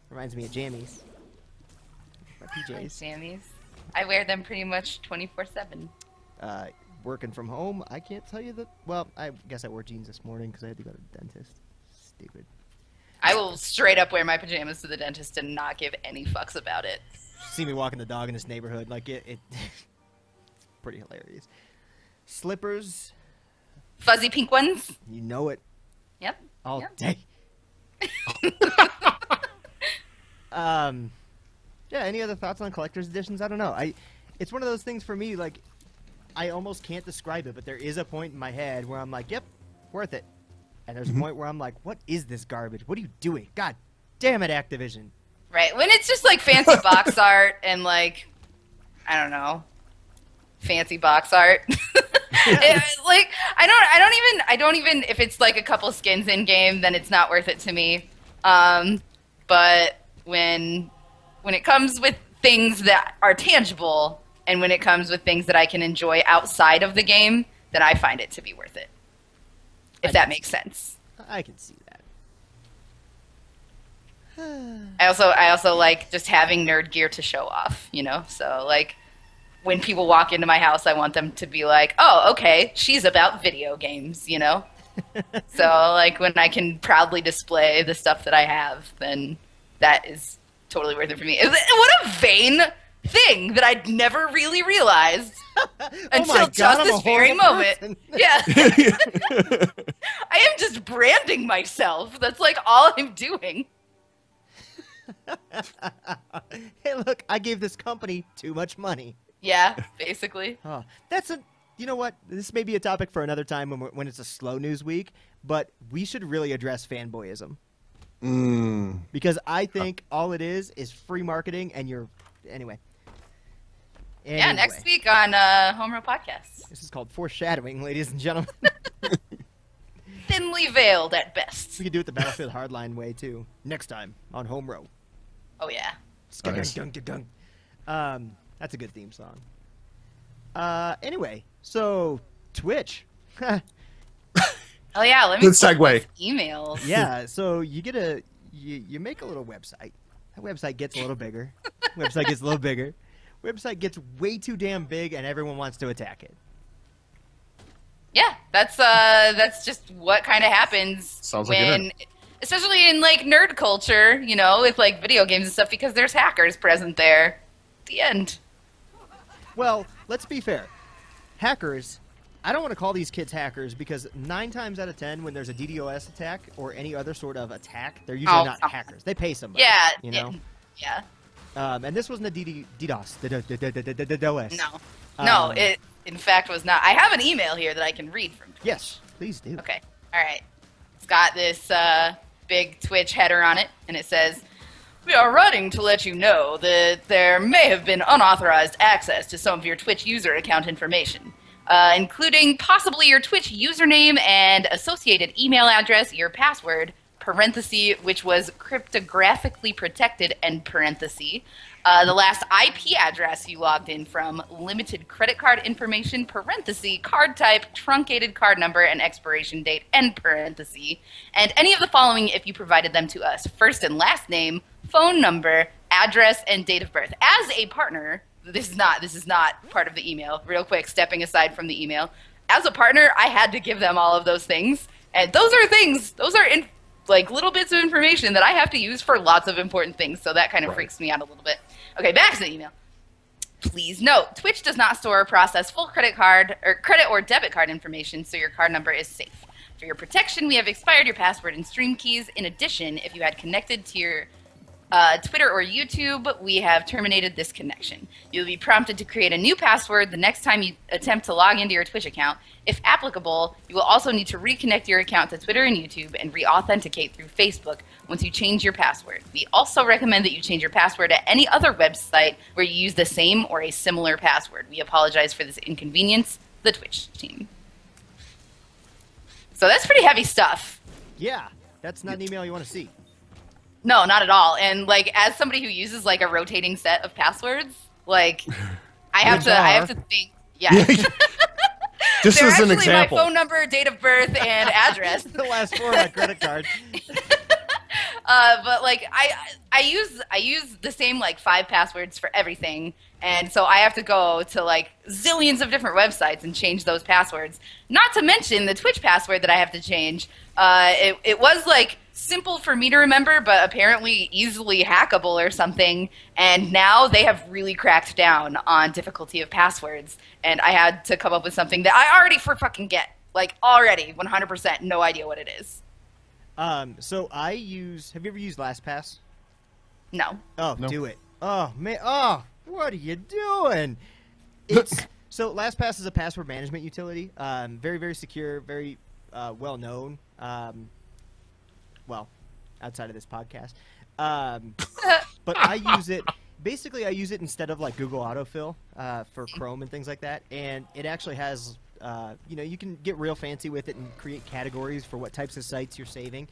S2: Reminds me of jammies. My PJs.
S1: Jammies. I wear them pretty much 24/7.
S2: Working from home, I can't tell you that. Well, I guess I wore jeans this morning because I had to go to the dentist. Stupid.
S1: I will straight up wear my pajamas to the dentist and not give any fucks about it.
S2: See me walking the dog in this neighborhood, like it's pretty hilarious. Slippers,
S1: Fuzzy pink ones.
S2: you know it
S1: Yep.
S2: all
S1: Yep.
S2: day. Yeah. Any other thoughts on collector's editions? I don't know. It's one of those things for me. Like, I almost can't describe it, but there is a point in my head where I'm like, "Yep, worth it," and there's a point where I'm like, "What is this garbage? What are you doing? God damn it, Activision!"
S1: Right. When it's just like fancy box art and like, I don't know, fancy box art. Like I don't even if it's like a couple skins in game, then it's not worth it to me. But when it comes with things that are tangible and when it comes with things that I can enjoy outside of the game, then I find it to be worth it. If that makes sense.
S2: I can see that.
S1: I also like just having nerd gear to show off, you know? So like when people walk into my house, I want them to be like, "Oh, okay, she's about video games," you know? So like when I can proudly display the stuff that I have, then that is totally worth it for me. What a vain thing that I'd never really realized until
S2: God,
S1: just
S2: I'm a
S1: this very
S2: horrible
S1: moment.
S2: person.
S1: Yeah. I am just branding myself. That's like all I'm doing.
S2: Hey, look, I gave this company too much money.
S1: Yeah, basically.
S2: Oh, you know what? This may be a topic for another time when it's a slow news week, but we should really address fanboyism. Because I think all it is free marketing and anyway.
S1: Yeah, next week on Homerow Podcast.
S2: This is called foreshadowing, ladies and gentlemen.
S1: Thinly veiled at best.
S2: We could do it the Battlefield Hardline way, too. Next time on Homerow.
S1: Oh, yeah.
S3: Nice.
S2: That's a good theme song. Anyway, so Twitch.
S1: Oh, yeah, let me
S3: Good segue.
S1: emails.
S2: Yeah, so you make a little website. That website gets a little bigger. Website gets a little bigger. Website gets way too damn big, and everyone wants to attack it.
S1: Yeah, that's just what kind of happens
S3: Sounds like it is.
S1: especially in like nerd culture, you know, with like video games and stuff, because there's hackers present there. The end.
S2: Well, let's be fair. Hackers I don't want to call these kids hackers because 9 times out of 10, when there's a DDoS attack or any other sort of attack, they're usually not hackers. They pay somebody.
S1: Yeah.
S2: You know.
S1: Yeah.
S2: And this wasn't a DDoS.
S1: No, it in fact was not. I have an email here that I can read from Twitch.
S2: Yes, please do.
S1: Okay. All right. It's got this big Twitch header on it, and it says, "We are writing to let you know that there may have been unauthorized access to some of your Twitch user account information, including possibly your Twitch username and associated email address, your password, parenthesis, which was cryptographically protected, end parenthesis, the last IP address you logged in from, limited credit card information, parenthesis, card type, truncated card number, and expiration date, end parenthesis, and any of the following if you provided them to us, first and last name, phone number, address, and date of birth." As a partner, this is not part of the email. Real quick, stepping aside from the email. As a partner, I had to give them all of those things, and those are like little bits of information that I have to use for lots of important things, so that kind of freaks me out a little bit. Okay, back to the email. Please note, Twitch does not store or process full credit or debit card information, so your card number is safe. For your protection, we have expired your password and stream keys. In addition, if you had connected to your Twitter or YouTube, we have terminated this connection. You'll be prompted to create a new password the next time you attempt to log into your Twitch account. If applicable, you will also need to reconnect your account to Twitter and YouTube and re-authenticate through Facebook once you change your password. We also recommend that you change your password at any other website where you use the same or a similar password. We apologize for this inconvenience. The Twitch team. So that's pretty heavy stuff.
S2: Yeah, that's not an email you want to see.
S1: No, not at all. And like, as somebody who uses like a rotating set of passwords, like I have to think. Yeah.
S3: Just as an example,
S1: my phone number, date of birth, and address.
S2: The last 4 of my credit card.
S1: But like I use the same like 5 passwords for everything, and so I have to go to like zillions of different websites and change those passwords. Not to mention the Twitch password that I have to change. It was like simple for me to remember, but apparently easily hackable or something. And now they have really cracked down on difficulty of passwords, and I had to come up with something that I already fucking get. Like already, 100%, no idea what it is.
S2: So I use. Have you ever used LastPass?
S1: No.
S2: Oh,
S3: No.
S2: do it. Oh man. Oh, what are you doing? It's so LastPass is a password management utility. Very very secure, very well known. Well, outside of this podcast. But I use it. Basically, I use it instead of like Google autofill for Chrome and things like that, and it actually has. You know, you can get real fancy with it and create categories for what types of sites you're saving.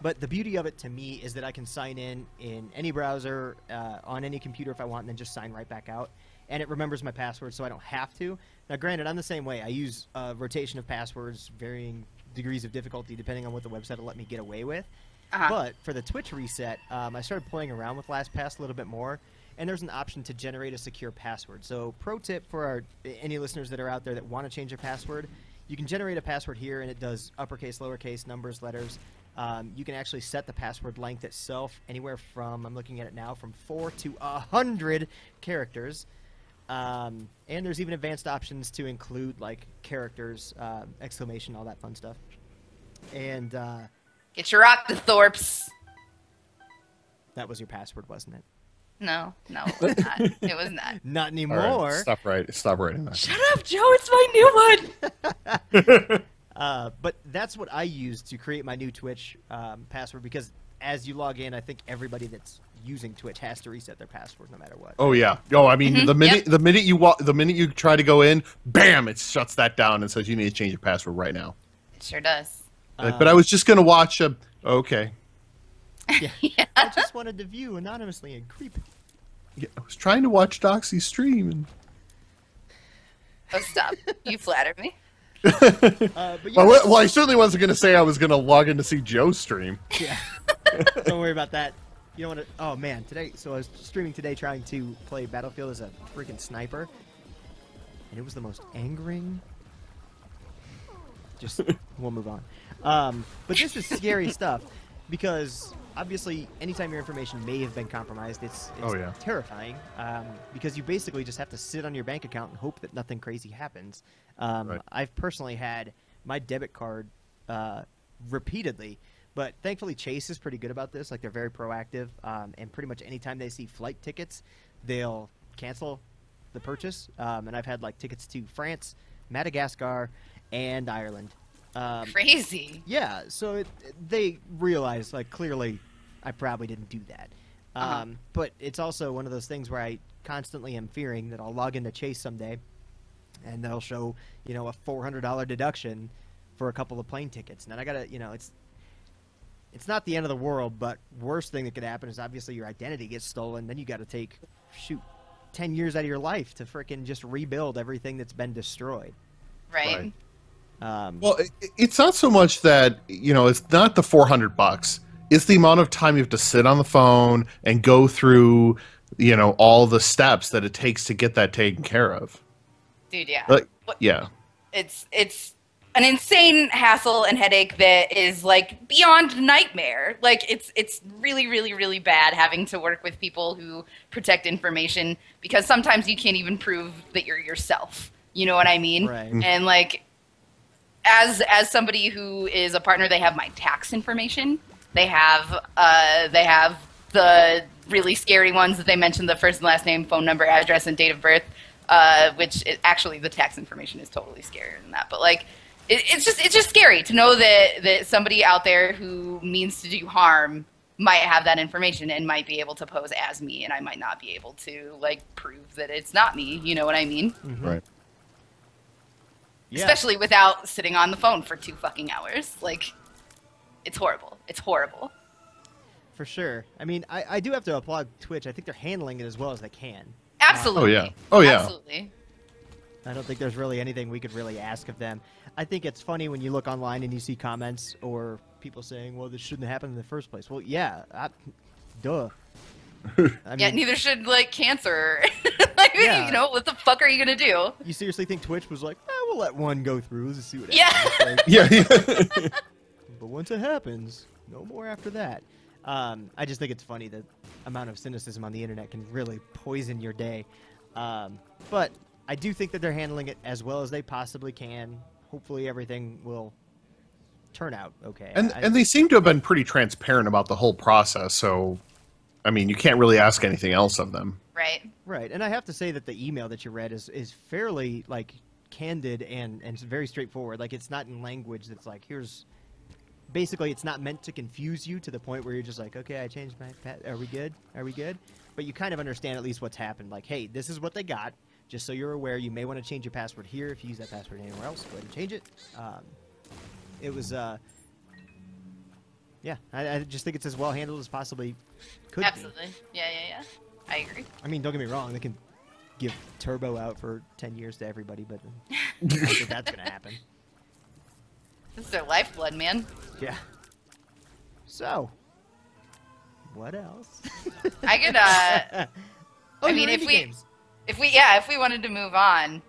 S2: But the beauty of it to me is that I can sign in any browser, on any computer if I want, and then just sign right back out. And it remembers my password, so I don't have to. Now, granted, I'm the same way. I use rotation of passwords, varying degrees of difficulty, depending on what the website will let me get away with. But for the Twitch reset, I started playing around with LastPass a little bit more. And there's an option to generate a secure password. So pro tip for any listeners that are out there that want to change their password, you can generate a password here, and it does uppercase, lowercase, numbers, letters. You can actually set the password length itself anywhere from, I'm looking at it now, from 4 to 100 characters. And there's even advanced options to include like characters, exclamation, all that fun stuff. And
S1: Get your octothorpes.
S2: that was your password, wasn't it?
S1: No, it was not. It was not.
S2: Not anymore.
S3: All right, stop writing that.
S1: Shut up, Joe. It's my new one.
S2: But that's what I use to create my new Twitch password, because as you log in, I think everybody that's using Twitch has to reset their password no matter what.
S3: Oh yeah. Oh, I mean, the minute you try to go in, bam, it shuts that down and says you need to change your password right now.
S1: It sure does.
S3: Like, but I was just gonna watch a. Okay.
S2: Yeah. I just wanted to view anonymously and creep.
S3: Yeah, I was trying to watch Doxy stream and.
S1: Oh, stop. You flatter me.
S2: But yeah,
S3: Well, I certainly wasn't going to say I was going to log in to see Joe's stream.
S2: Yeah. Don't worry about that. You don't want to. Oh man, today. So I was streaming today, trying to play Battlefield as a freaking sniper, and it was the most angering. Just we'll move on. But this is scary stuff, because obviously, anytime your information may have been compromised, it's terrifying because you basically just have to sit on your bank account and hope that nothing crazy happens. I've personally had my debit card repeatedly, but thankfully Chase is pretty good about this. Like, they're very proactive, and pretty much anytime they see flight tickets, they'll cancel the purchase. And I've had like tickets to France, Madagascar, and Ireland.
S1: Crazy.
S2: Yeah, so they realize, like, clearly I probably didn't do that. But it's also one of those things where I constantly am fearing that I'll log into Chase someday and they'll show, a $400 deduction for a couple of plane tickets. And then I gotta, it's not the end of the world, but worst thing that could happen is obviously your identity gets stolen. Then you got to take, 10 years out of your life to frickin' just rebuild everything that's been destroyed.
S1: Right.
S3: Well, it's not so much that, it's not the $400. It's the amount of time you have to sit on the phone and go through, all the steps that it takes to get that taken care of.
S1: Dude, yeah.
S3: Yeah.
S1: It's an insane hassle and headache that is like beyond nightmare. Like, it's really, really, really bad having to work with people who protect information, because sometimes you can't even prove that you're yourself. You know what I mean?
S2: Right.
S1: And like, as somebody who is a partner, they have my tax information. They have the really scary ones that they mentioned: the first and last name, phone number, address, and date of birth. Actually, the tax information is totally scarier than that. But like, it's just scary to know that somebody out there who means to do harm might have that information and might be able to pose as me, and I might not be able to like prove that it's not me. You know what I mean?
S2: Mm-hmm.
S3: Right.
S2: Yeah.
S1: Especially without sitting on the phone for 2 fucking hours. Like, it's horrible. It's horrible.
S2: For sure. I mean, I do have to applaud Twitch. I think they're handling it as well as they can.
S1: Absolutely.
S3: Oh, yeah.
S1: Absolutely.
S2: I don't think there's really anything we could really ask of them. I think it's funny when you look online and you see comments or people saying, well, this shouldn't happen in the first place. Well, yeah. Duh. I mean,
S1: Neither should, like, cancer. Like,
S2: Yeah.
S1: what the fuck are you going to do?
S2: You seriously think Twitch was like, we'll let one go through. Let's see what
S1: Yeah.
S2: happens. Like,
S3: Yeah.
S2: but once it happens, no more after that. I just think it's funny the amount of cynicism on the internet can really poison your day. But I do think that they're handling it as well as they possibly can. Hopefully everything will turn out okay.
S3: And they seem to have been pretty transparent about the whole process, so, I mean, you can't really ask anything else of them.
S1: Right.
S2: Right, and I have to say that the email that you read is fairly, like, candid and very straightforward. Like, it's not in language that's like, here's... Basically, it's not meant to confuse you to the point where you're just like, okay, I changed my... Are we good? Are we good? But you kind of understand at least what's happened. Like, hey, this is what they got. Just so you're aware, you may want to change your password here. If you use that password anywhere else, go ahead and change it. It was... Yeah, I just think it's as well handled as possibly could be.
S1: Absolutely. Yeah. I agree.
S2: I mean, don't get me wrong. They can give Turbo out for 10 years to everybody, but I don't think that's going to happen.
S1: This is their lifeblood, man.
S2: Yeah. So, what else?
S1: I could,
S2: Oh,
S1: I mean,
S2: your indie games.
S1: if we wanted to move on,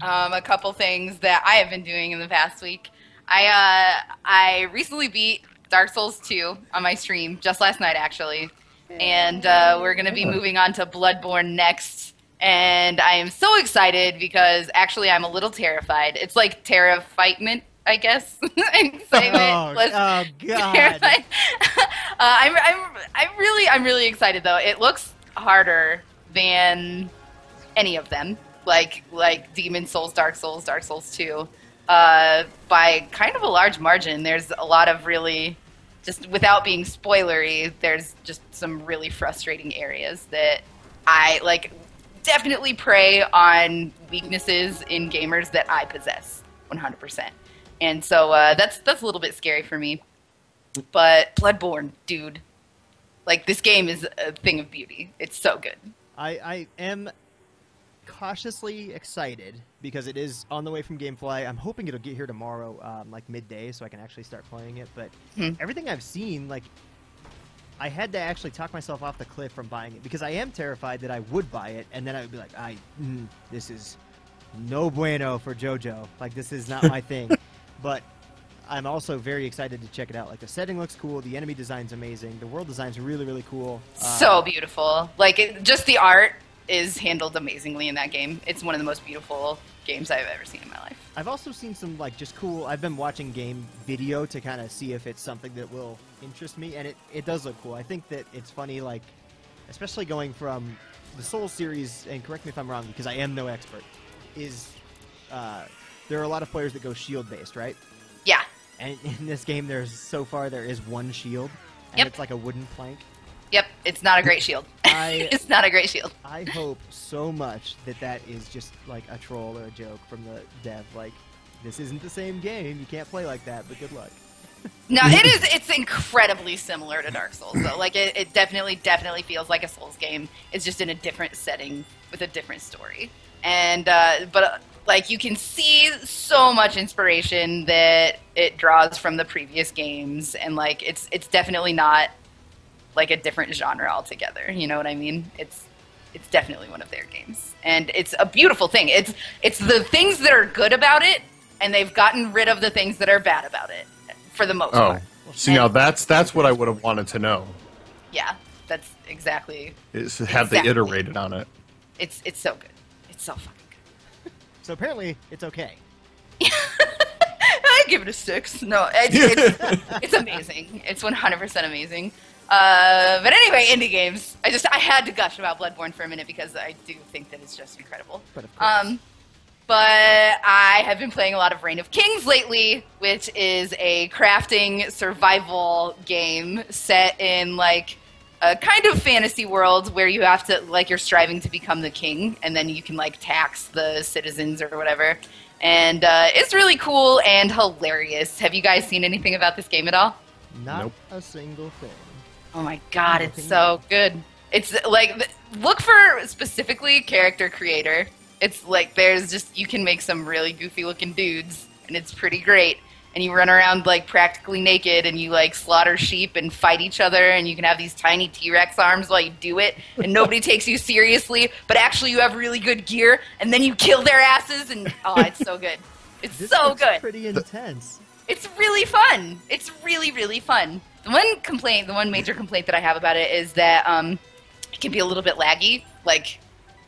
S1: a couple things that I have been doing in the past week. I recently beat Dark Souls 2 on my stream just last night, actually. And we're going to be moving on to Bloodborne next. And I am so excited because actually I'm a little terrified. It's like terrifiement, I guess. Excitement.
S2: Oh God.
S1: I'm really excited though. It looks harder than any of them. Like Demon Souls, Dark Souls 2. By kind of a large margin. There's a lot of really, just without being spoilery, there's just some really frustrating areas that I like. Definitely prey on weaknesses in gamers that I possess 100%. And so that's a little bit scary for me. But Bloodborne, dude, like, this game is a thing of beauty. It's so good.
S2: I am cautiously excited because it is on the way from GameFly. I'm hoping it'll get here tomorrow, like midday, so I can actually start playing it. But everything I've seen, like, I had to actually talk myself off the cliff from buying it because I am terrified that I would buy it and then I would be like, this is no bueno for JoJo. Like, this is not my thing. But I'm also very excited to check it out. Like, the setting looks cool, the enemy design's amazing, the world design's really, really cool.
S1: So beautiful. Like, just the art is handled amazingly in that game. It's one of the most beautiful games I've ever seen in my life.
S2: I've also seen some, like, just cool... I've been watching game video to kind of see if it's something that will interest me, and it does look cool. I think that it's funny, like, especially going from the Souls series, and correct me if I'm wrong, because I am no expert, is there are a lot of players that go shield-based, right?
S1: Yeah.
S2: And in this game, there is one shield, and
S1: Yep.
S2: it's like a wooden plank.
S1: Yep, it's not a great shield. It's not a great shield.
S2: I hope so much that is just like a troll or a joke from the dev. Like, this isn't the same game. You can't play like that, but good luck.
S1: No, it is. It's incredibly similar to Dark Souls, though. Like, it definitely feels like a Souls game. It's just in a different setting with a different story. And but like, you can see so much inspiration that it draws from the previous games, and like, it's definitely not like a different genre altogether. You know what I mean? It's definitely one of their games, and it's a beautiful thing. It's the things that are good about it, and they've gotten rid of the things that are bad about it for the most part.
S3: See, now that's what I would have wanted to know.
S1: Yeah, that's exactly.
S3: Is have they iterated on it?
S1: It's so good. It's so fucking good.
S2: So apparently, it's okay.
S1: I give it a 6. No, it's amazing. It's 100% amazing. But anyway, indie games. I had to gush about Bloodborne for a minute because I do think that it's just incredible.
S2: But of course.
S1: But I have been playing a lot of Reign of Kings lately, which is a crafting survival game set in like a kind of fantasy world where you have to, like, you're striving to become the king, and then you can like tax the citizens or whatever. And it's really cool and hilarious. Have you guys seen anything about this game at all?
S2: Not a single thing.
S1: Oh my god, it's so good. It's like, look for specifically character creator. It's like, there's just, you can make some really goofy looking dudes, and it's pretty great. And you run around like practically naked, and you like slaughter sheep and fight each other, and you can have these tiny T-Rex arms while you do it, and nobody takes you seriously, but actually you have really good gear, and then you kill their asses, and oh, it's so good. It's
S2: This
S1: so
S2: looks
S1: good.
S2: pretty intense.
S1: It's really fun. It's really, really fun. The one major complaint that I have about it is that it can be a little bit laggy, like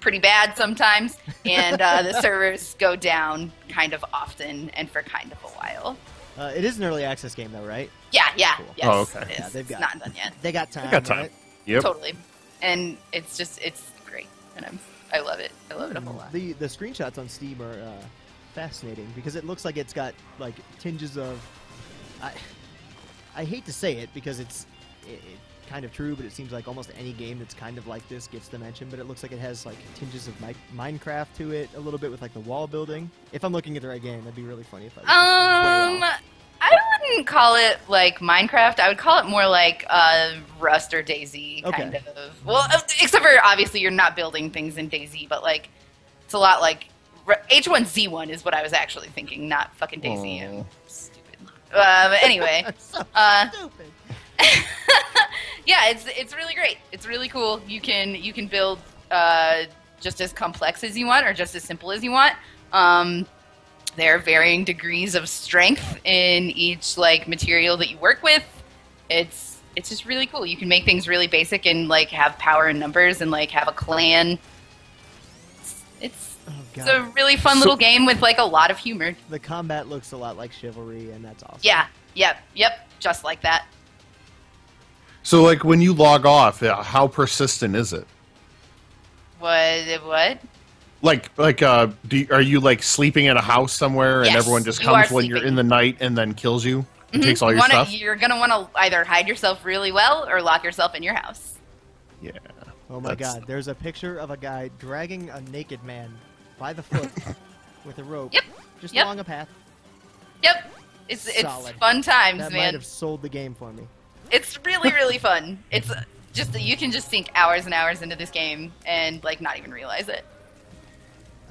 S1: pretty bad sometimes, and the servers go down kind of often and for kind of a while.
S2: It is an early access game, though, right?
S1: Yeah,
S2: Cool.
S1: yes.
S3: Oh, okay.
S1: It is.
S2: Yeah, they've got-
S1: It's not done yet.
S2: They got time.
S3: I got time.
S2: Right?
S3: Yep.
S1: Totally. And it's great, and I love it. I love it a whole lot.
S2: The screenshots on Steam are fascinating because it looks like it's got like tinges of. I hate to say it because it's kind of true, but it seems like almost any game that's kind of like this gets the mention. But it looks like it has like tinges of Minecraft to it a little bit with like the wall building. If I'm looking at the right game, that'd be really funny if I. Was way off.
S1: I wouldn't call it like Minecraft. I would call it more like Rust or DayZ kind of. Well, except for obviously you're not building things in DayZ, but like it's a lot like H1Z1 is what I was actually thinking, not fucking DayZ. I'm stupid. But anyway,
S2: So stupid.
S1: yeah, it's really great. It's really cool. You can build just as complex as you want or just as simple as you want. There are varying degrees of strength in each like material that you work with. It's just really cool. You can make things really basic and like have power in numbers and like have a clan. It's a really fun little game with like a lot of humor.
S2: The combat looks a lot like Chivalry, and that's awesome.
S1: Yeah, yep, just like that.
S3: So, like, when you log off, how persistent is it?
S1: What?
S3: Are you like sleeping in a house somewhere and
S1: Yes,
S3: everyone just
S1: you
S3: comes
S1: are
S3: when you're
S1: sleeping.
S3: in the night and then kills you and takes all your stuff?
S1: You're gonna want to either hide yourself really well or lock yourself in your house.
S3: Yeah.
S2: Oh my god, there's a picture of a guy dragging a naked man by the foot with a rope.
S1: Yep.
S2: Just
S1: Yep.
S2: along a path.
S1: Yep, it's
S2: Solid.
S1: fun times,
S2: That might
S1: man.
S2: have sold the game for me.
S1: It's really, really fun. It's just, you can just sink hours and hours into this game and like not even realize it.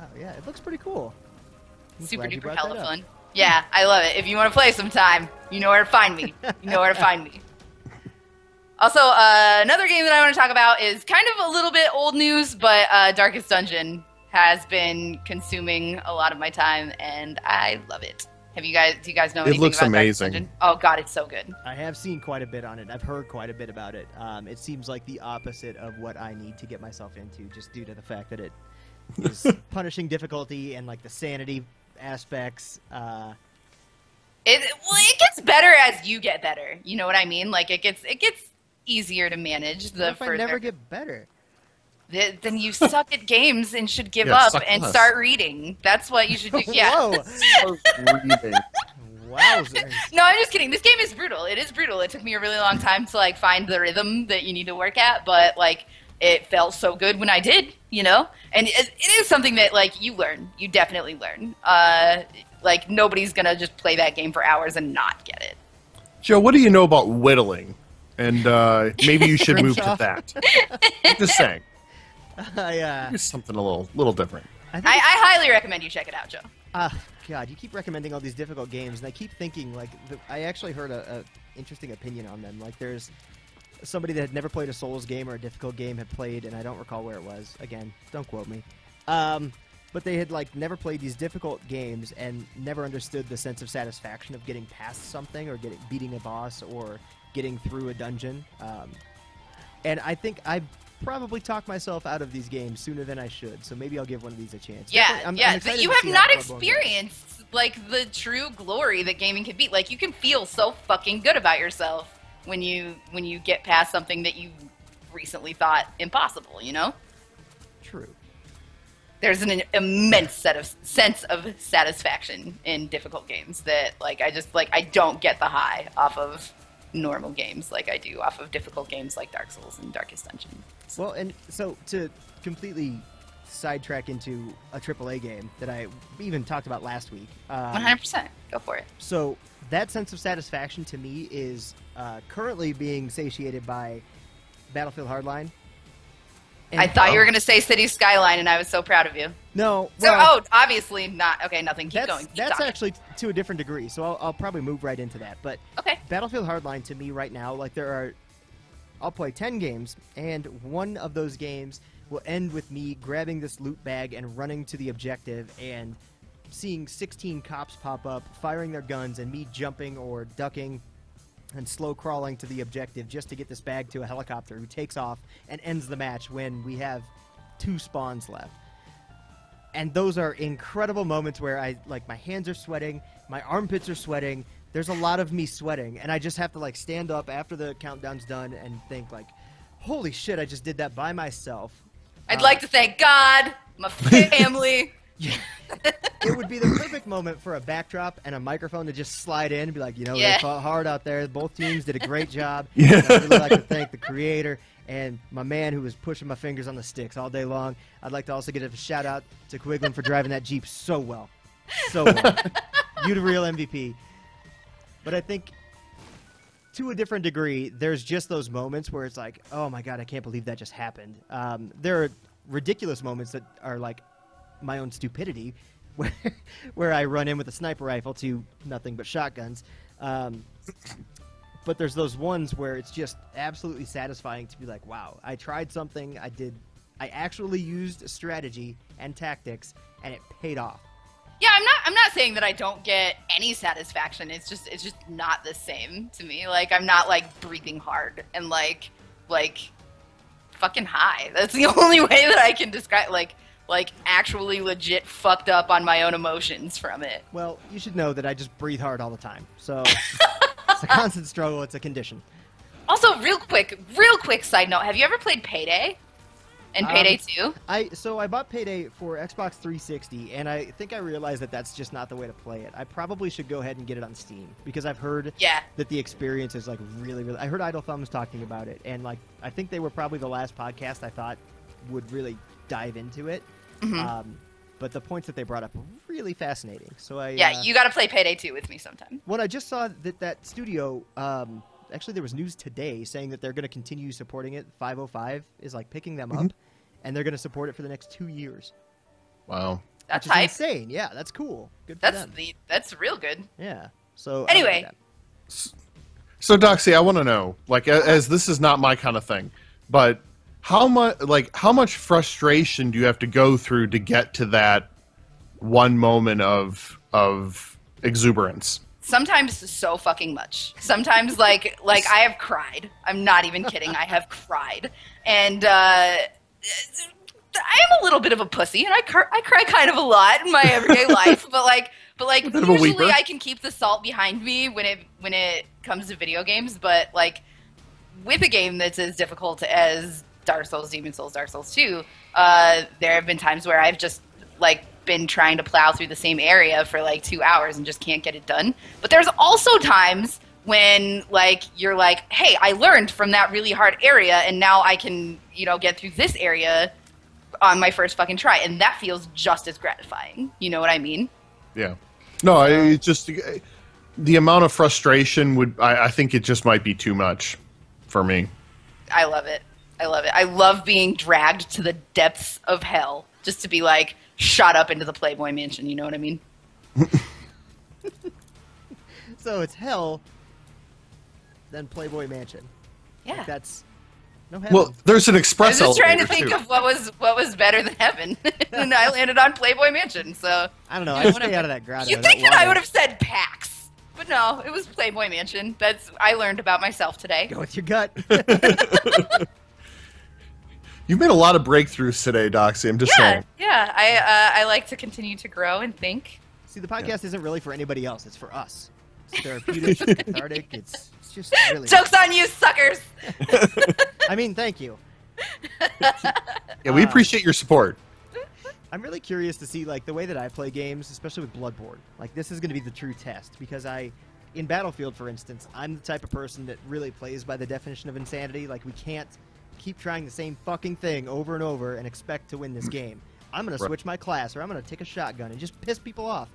S2: Oh yeah, it looks pretty cool. I'm
S1: Super
S2: glad you
S1: duper
S2: brought
S1: hella
S2: that up.
S1: fun. Yeah, I love it. If you want to play sometime, you know where to find me. You know where to find me. Also, another game that I want to talk about is kind of a little bit old news, but Darkest Dungeon has been consuming a lot of my time, and I love it. Do you guys know
S3: It
S1: anything
S3: looks
S1: about Darkest
S3: amazing.
S1: Dungeon? Oh god, it's so good.
S2: I have seen quite a bit on it. I've heard quite a bit about it. It seems like the opposite of what I need to get myself into, just due to the fact that it is punishing difficulty and like the sanity aspects.
S1: It gets better as you get better. You know what I mean? Like it gets easier to manage the
S2: What if
S1: further.
S2: I never get better?
S1: Then you suck at games and should give
S3: Yeah,
S1: up
S3: suck
S1: and
S3: less.
S1: start reading. That's what you should do. Yeah.
S2: Whoa! Wowzers.
S1: No, I'm just kidding. This game is brutal. It is brutal. It took me a really long time to like find the rhythm that you need to work at, but like it felt so good when I did, you know? And it is something that like you learn. You definitely learn. Like nobody's going to just play that game for hours and not get it.
S3: Joe, what do you know about whittling? And maybe you should move to
S2: Grimshaw?
S3: that. I'm just saying.
S2: I
S3: It's something a little different.
S2: think
S1: I highly recommend you check it out, Joe.
S2: God, you keep recommending all these difficult games, and I keep thinking, like, I actually heard a interesting opinion on them. Like, there's somebody that had never played a Souls game or a difficult game had played, and I don't recall where it was. Again, don't quote me. But they had, like, never played these difficult games and never understood the sense of satisfaction of getting past something or beating a boss or getting through a dungeon. And I think I probably talk myself out of these games sooner than I should, so maybe I'll give one of these a chance.
S1: Yeah,
S2: Definitely- I'm
S1: yeah, but
S2: excited
S1: you
S2: to
S1: have
S2: see
S1: not
S2: how Bloodborne goes.
S1: experienced like the true glory that gaming can be. Like you can feel so fucking good about yourself when you get past something that you recently thought impossible, you know?
S2: True.
S1: There's an immense sense of satisfaction in difficult games that like I don't get the high off of normal games like I do off of difficult games like Dark Souls and Darkest Dungeon.
S2: Well, and so to completely sidetrack into a AAA game that I even talked about last week.
S1: 100%. Go for it.
S2: So that sense of satisfaction to me is currently being satiated by Battlefield Hardline. And
S1: I thought you were going to say City Skyline, and I was so proud of you.
S2: No.
S1: So,
S2: well,
S1: obviously not. Okay, nothing. Keep going. Keep
S2: that's
S1: talking.
S2: actually to a different degree, so I'll probably move right into that. But
S1: Okay.
S2: Battlefield Hardline to me right now, like I'll play 10 games, and one of those games will end with me grabbing this loot bag and running to the objective and seeing 16 cops pop up, firing their guns, and me jumping or ducking and slow crawling to the objective just to get this bag to a helicopter who takes off and ends the match when we have 2 spawns left. And those are incredible moments where my hands are sweating, my armpits are sweating, there's a lot of me sweating, and I just have to like stand up after the countdown's done and think like, holy shit, I just did that by myself.
S1: I'd like to thank God, my family.
S2: It would be the perfect moment for a backdrop and a microphone to just slide in and be like,
S1: Yeah.
S2: they fought hard out there. Both teams did a great job.
S3: Yeah.
S2: And I'd really like to thank the creator and my man who was pushing my fingers on the sticks all day long. I'd like to also give a shout out to Quiglin for driving that Jeep so well. So well. You the real MVP. But I think to a different degree, there's just those moments where it's like, oh my God, I can't believe that just happened. There are ridiculous moments that are like my own stupidity, where I run in with a sniper rifle to nothing but shotguns. But there's those ones where it's just absolutely satisfying to be like, wow, I tried something, I actually used strategy and tactics, and it paid off.
S1: Yeah, I'm not saying that I don't get any satisfaction. It's just not the same to me. Like I'm not like breathing hard and like fucking high. That's the only way that I can describe like actually legit fucked up on my own emotions from it.
S2: Well, you should know that I just breathe hard all the time. So it's a constant struggle. It's a condition.
S1: Also, real quick side note, have you ever played Payday? And Payday 2?
S2: So I bought Payday for Xbox 360, and I think I realized that that's just not the way to play it. I probably should go ahead and get it on Steam, because I've heard that the experience is like really, really... I heard Idle Thumbs talking about it, and like I think they were probably the last podcast I thought would really dive into it.
S1: Mm-hmm.
S2: But the points that they brought up were really fascinating. So
S1: you got to play Payday 2 with me sometime.
S2: Well, I just saw that studio... actually, there was news today saying that they're going to continue supporting it. 505 is like picking them up, and they're going to support it for the next 2 years.
S3: Wow.
S1: That's
S2: which is
S1: hype.
S2: insane. Yeah, that's cool. Good for them.
S1: That's real good.
S2: Yeah. So
S1: anyway,
S3: so Doxy, I want to know, like, as this is not my kind of thing, but how much frustration do you have to go through to get to that one moment of exuberance.
S1: Sometimes so fucking much. Sometimes like I have cried. I'm not even kidding. I have cried, and I am a little bit of a pussy, and I cry kind of a lot in my everyday life. But usually I can keep the salt behind me when it comes to video games. But like with a game that's as difficult as Dark Souls, Demon Souls, Dark Souls 2, there have been times where I've just like been trying to plow through the same area for like 2 hours and just can't get it done. But there's also times when like you're like, hey, I learned from that really hard area and now I can, get through this area on my first fucking try, and that feels just as gratifying. You know what I mean?
S3: Yeah. No, it's just the amount of frustration I think it just might be too much for me.
S1: I love it. I love being dragged to the depths of hell just to be like shot up into the Playboy Mansion, you know what I mean?
S2: So it's hell, then Playboy Mansion.
S1: Yeah.
S2: Like that's no heaven.
S3: Well, there's an express
S1: I was just trying to
S3: elevator,
S1: think
S3: too.
S1: of what was better than heaven, and I landed on Playboy Mansion. So
S2: I don't know. I stay out of that grotto.
S1: You think that I would have said PAX, but no, it was Playboy Mansion. I learned about myself today.
S2: Go with your gut.
S3: You've made a lot of breakthroughs today, Doxy. I'm just saying.
S1: Yeah. I like to continue to grow and think.
S2: See, the podcast isn't really for anybody else. It's for us. It's therapeutic, it's cathartic. It's just really...
S1: Joke's on you, suckers!
S2: I mean, thank you.
S3: Yeah, we appreciate your support.
S2: I'm really curious to see, like, the way that I play games, especially with Bloodborne. Like, this is going to be the true test, because in Battlefield, for instance, I'm the type of person that really plays by the definition of insanity. Like, we can't keep trying the same fucking thing over and over and expect to win this game. I'm going to switch my class, or I'm going to take a shotgun and just piss people off.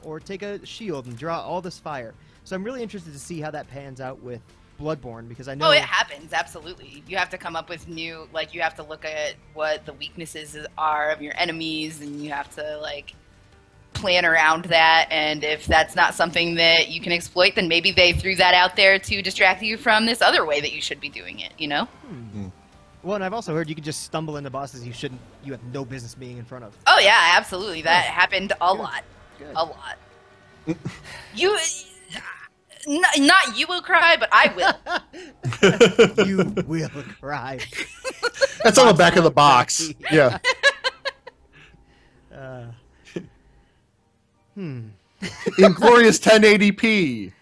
S2: Or take a shield and draw all this fire. So I'm really interested to see how that pans out with Bloodborne, because I know...
S1: Oh, it happens, absolutely. You have to come up with new... Like, you have to look at what the weaknesses are of your enemies, and you have to, like, plan around that, and if that's not something that you can exploit, then maybe they threw that out there to distract you from this other way that you should be doing it, you know?
S2: Hmm. Well, and I've also heard you can just stumble into bosses you have no business being in front of.
S1: Oh, yeah, absolutely. That happened a lot.
S2: Good.
S1: A lot. Not you will cry, but I will.
S2: You will cry.
S3: That's on the back of the box. Yeah. Inglorious 1080p.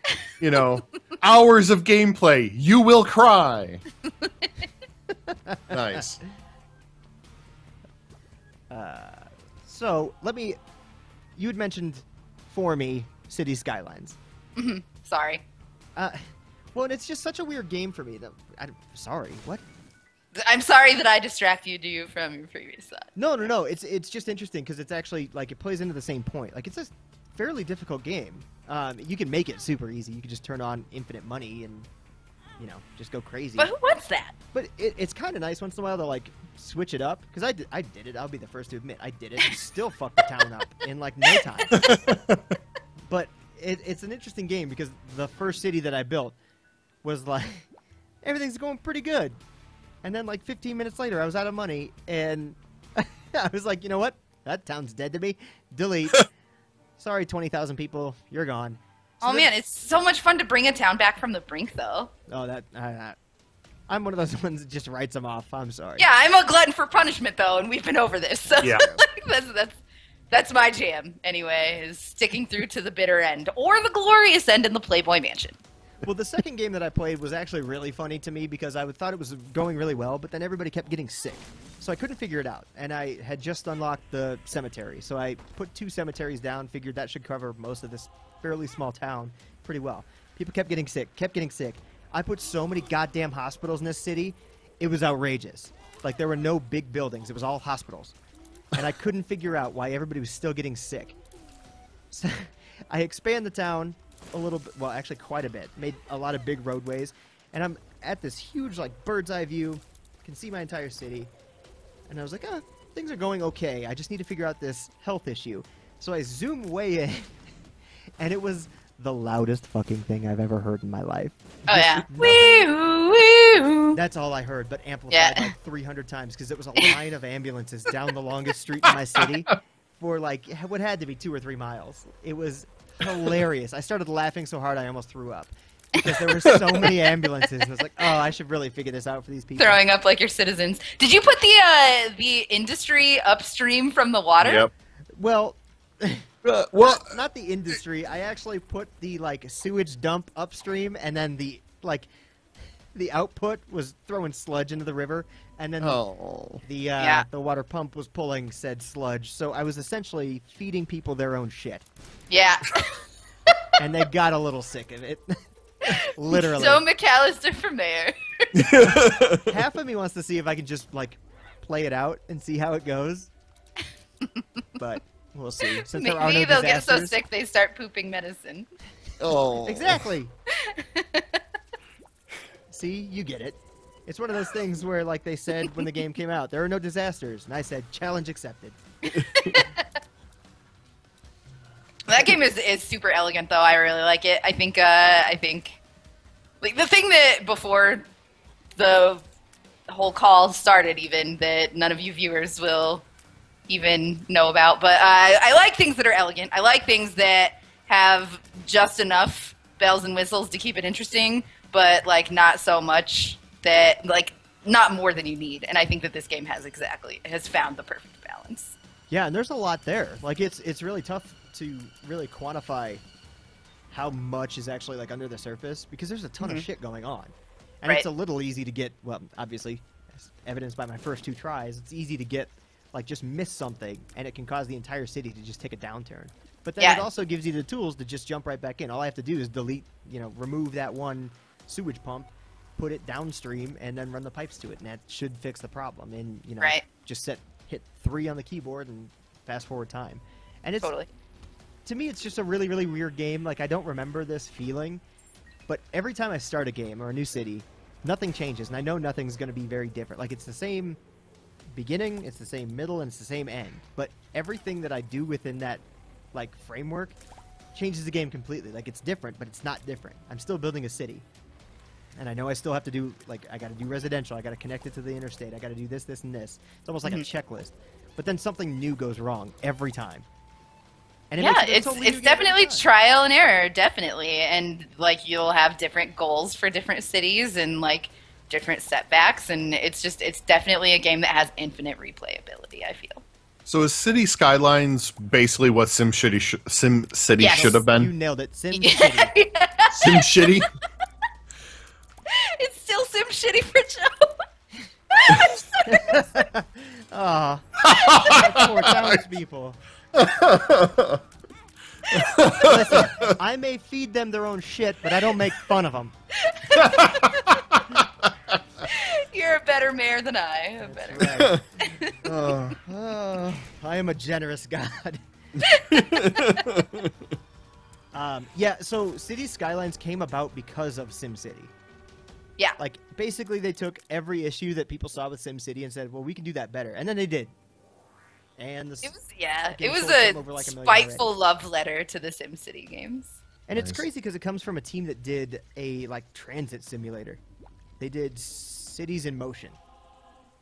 S3: Hours of gameplay. You will cry. Nice.
S2: So, you had mentioned for me City Skylines.
S1: Sorry.
S2: Well, and it's just such a weird game for me. Sorry, what?
S1: I'm sorry that I distracted you from your previous thought.
S2: No. It's just interesting because it's actually, like, it plays into the same point. Like, it's a fairly difficult game. You can make it super easy. You can just turn on infinite money and, just go crazy.
S1: But who wants that?
S2: But it's kind of nice once in a while to, like, switch it up. Because I did it. I'll be the first to admit I did it. And still fucked the town up in, like, no time. But it's an interesting game because the first city that I built was, like, everything's going pretty good. And then, like, 15 minutes later, I was out of money. And I was like, you know what? That town's dead to me. Delete. Sorry, 20,000 people. You're gone. So
S1: man, it's so much fun to bring a town back from the brink, though.
S2: Oh, I'm one of those ones that just writes them off. I'm sorry.
S1: Yeah, I'm a glutton for punishment, though, and we've been over this. So
S3: Yeah.
S1: that's my jam, anyway, is sticking through to the bitter end. Or the glorious end in the Playboy Mansion.
S2: Well, the second game that I played was actually really funny to me because I thought it was going really well, but then everybody kept getting sick. So I couldn't figure it out. And I had just unlocked the cemetery. So I put 2 cemeteries down, figured that should cover most of this fairly small town pretty well. People kept getting sick. I put so many goddamn hospitals in this city, it was outrageous. Like, there were no big buildings. It was all hospitals. And I couldn't figure out why everybody was still getting sick. So I expand the town a little bit, well, actually quite a bit. Made a lot of big roadways. And I'm at this huge, like, bird's eye view. Can see my entire city. And I was like, things are going okay. I just need to figure out this health issue. So I zoom way in. And it was the loudest fucking thing I've ever heard in my life.
S1: Oh, yeah. Wee-hoo.
S2: That's all I heard, but amplified like 300 times because it was a line of ambulances down the longest street in my city for, like, what had to be 2 or 3 miles. It was hilarious. I started laughing so hard I almost threw up. Because there were so many ambulances, and I was like, oh, I should really figure this out for these people.
S1: Throwing up like your citizens. Did you put the industry upstream from the water?
S3: Yep.
S2: Well, not the industry. I actually put the like sewage dump upstream, and then the output was throwing sludge into the river, and then the water pump was pulling said sludge. So I was essentially feeding people their own shit.
S1: Yeah.
S2: And they got a little sick of it. Literally.
S1: So McAllister for mayor.
S2: Half of me wants to see if I can just like play it out and see how it goes. But we'll see. Since
S1: Maybe
S2: there are no
S1: they'll get so
S2: disasters.
S1: sick they start pooping medicine.
S3: Oh.
S2: Exactly. See, you get it. It's one of those things where, like they said when the game came out, there are no disasters, and I said, challenge accepted.
S1: That game is super elegant, though. I really like it. I think like the thing that before the whole call started, even that none of you viewers will even know about, but I like things that are elegant. I like things that have just enough bells and whistles to keep it interesting, but like not so much that like not more than you need. And I think that this game has found the perfect balance.
S2: Yeah, and there's a lot there. Like it's really tough to really quantify how much is actually like under the surface because there's a ton of shit going on. And it's a little easy to get, well, obviously, as evidenced by my first 2 tries, it's easy to get like just miss something and it can cause the entire city to just take a downturn. But then it also gives you the tools to just jump right back in. All I have to do is delete, remove that one sewage pump, put it downstream, and then run the pipes to it, and that should fix the problem. And just hit 3 on the keyboard and fast forward time. And it's to me, it's just a really, really weird game. Like I don't remember this feeling, but every time I start a game or a new city, nothing changes, and I know nothing's going to be very different. Like it's the same beginning, it's the same middle, and it's the same end. But everything that I do within that like framework changes the game completely. Like it's different, but it's not different. I'm still building a city. And I know I still have to do, like, I got to do residential. I got to connect it to the interstate. I got to do this, this, and this. It's almost like a checklist. But then something new goes wrong every time. And
S1: it's definitely trial and error, definitely. And, like, you'll have different goals for different cities and, like, different setbacks. And it's definitely a game that has infinite replayability, I feel.
S3: So is City Skylines basically what SimCity should have been?
S2: You nailed it. SimCity.
S3: SimCity?
S1: It's still SimCity for Joe.
S2: Aw. That's poor townspeople. Listen, I may feed them their own shit, but I don't make fun of them.
S1: You're a better mayor than I.
S2: I am a generous god. Yeah, so City Skylines came about because of SimCity.
S1: Yeah.
S2: Like, basically they took every issue that people saw with SimCity and said, well, we can do that better. And then they did. And it
S1: was a spiteful love letter to the SimCity games.
S2: And it's crazy because it comes from a team that did a, like, transit simulator. They did Cities in Motion,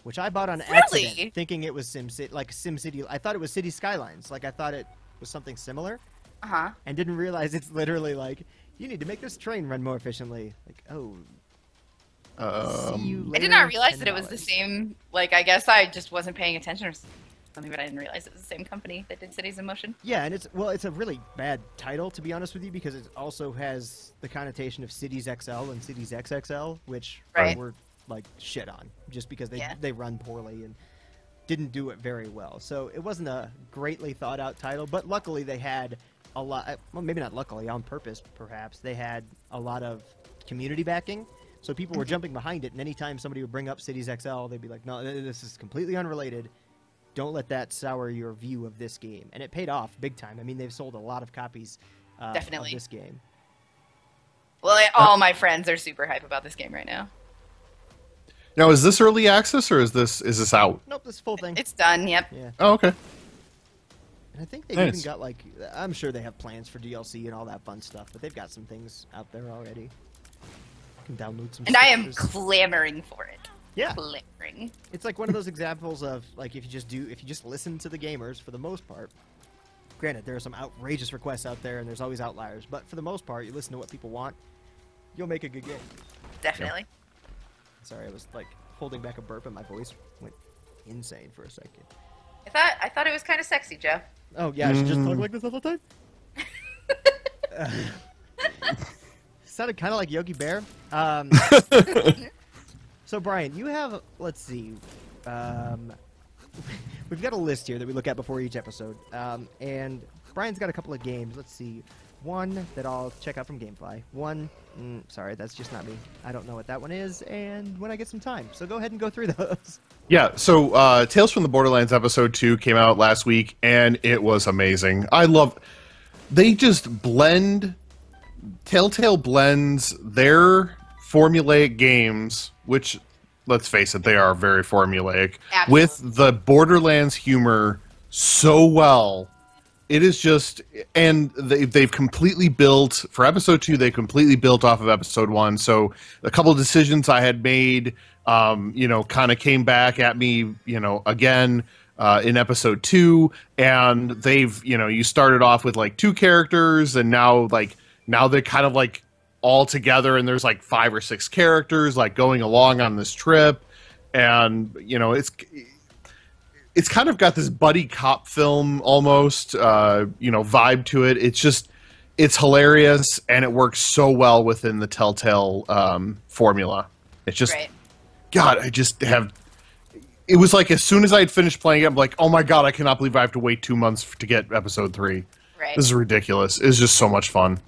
S2: which I bought on accident, thinking it was SimCity. I thought it was City Skylines. Like, I thought it was something similar.
S1: Uh-huh.
S2: And didn't realize it's literally like, you need to make this train run more efficiently. Like, oh. See you later,
S1: I did not realize that it was the same. Like, I guess I just wasn't paying attention or something, but I didn't realize it was the same company that did Cities in Motion.
S2: Yeah, and it's a really bad title, to be honest with you, because it also has the connotation of Cities XL and Cities XXL, which were like shit on just because they run poorly and didn't do it very well. So it wasn't a greatly thought out title, but luckily they had a lot. Well, maybe not luckily, on purpose, perhaps they had a lot of community backing. So people were jumping behind it, and anytime somebody would bring up Cities XL, they'd be like, no, this is completely unrelated. Don't let that sour your view of this game. And it paid off big time. I mean, they've sold a lot of copies of this game.
S1: Well, all my friends are super hype about this game right now.
S3: Now, is this early access, or is this out?
S2: Nope, this full thing.
S1: It's done, yep.
S2: Yeah.
S3: Oh, okay.
S2: And I think they've even got, like, I'm sure they have plans for DLC and all that fun stuff, but they've got some things out there already. Can download some.
S1: And I am clamoring for it.
S2: Yeah.
S1: Clamoring.
S2: It's like one of those examples of like if you just listen to the gamers for the most part, Granted, there are some outrageous requests out there, and there's always outliers. But for the most part, you listen to what people want, you'll make a good game.
S1: Definitely.
S2: Yeah. Sorry, I was like holding back a burp, and my voice went insane for a second.
S1: I thought it was kind of sexy, Joe.
S2: Oh yeah, I should just talk like this all the time. Sounded kind of like Yogi Bear. So Brian, you have, let's see, we've got a list here that we look at before each episode, and Brian's got a couple of games. Let's see, one that I'll check out from GameFly. One, sorry, that's just not me. I don't know what that one is, and when I get some time. So go ahead and go through those.
S3: Yeah, so Tales from the Borderlands Episode 2 came out last week, and it was amazing. They just blend, Telltale blends their formulaic games, which, let's face it, they are very formulaic,
S1: Absolutely.
S3: with the Borderlands humor so well. It is just, and they've completely built, for Episode 2, they completely built off of Episode 1, so a couple of decisions I had made, kind of came back at me, again, in Episode 2, and they've, you started off with, like, 2 characters, and now they're kind of, like, all together, and there's, like, 5 or 6 characters, like, going along on this trip, and, it's kind of got this buddy cop film almost, vibe to it. It's hilarious, and it works so well within the Telltale formula. It's just,
S1: Right.
S3: God, it was like as soon as I had finished playing it, I'm like, oh my God, I cannot believe I have to wait 2 months to get Episode 3.
S1: Right.
S3: This is ridiculous. It's just so much fun.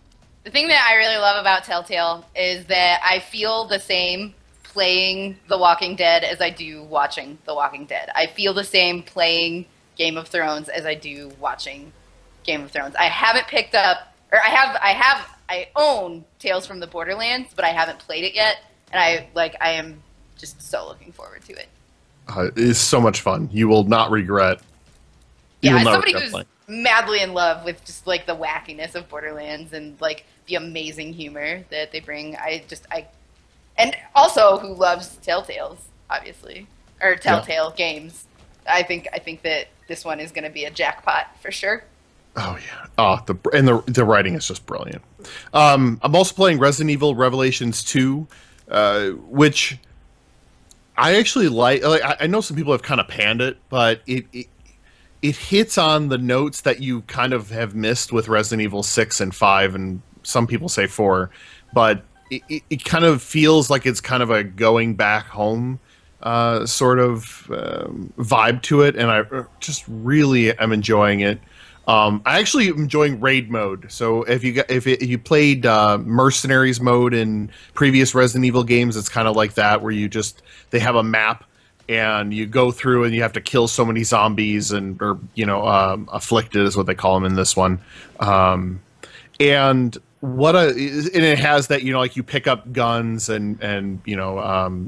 S1: The thing that I really love about Telltale is that I feel the same playing The Walking Dead as I do watching The Walking Dead. I feel the same playing Game of Thrones as I do watching Game of Thrones. I haven't picked up, or I own Tales from the Borderlands, but I haven't played it yet, and I am just so looking forward to it.
S3: It is so much fun. You will not regret.
S1: Yeah, as somebody who's madly in love with just like the wackiness of Borderlands and like the amazing humor that they bring, and also who loves Telltales, obviously, or Telltale games. I think that this one is going to be a jackpot for sure.
S3: Oh yeah. Oh, the writing is just brilliant. I'm also playing Resident Evil Revelations 2, which I actually like. I know some people have kind of panned it, but it hits on the notes that you kind of have missed with Resident Evil 6 and 5, and some people say 4, but it kind of feels like it's kind of a going back home sort of vibe to it, and I just really am enjoying it. I actually am enjoying raid mode. So if you played Mercenaries mode in previous Resident Evil games, it's kind of like that, where they have a map and you go through and you have to kill so many zombies or afflicted is what they call them in this one. And it has that, like you pick up guns and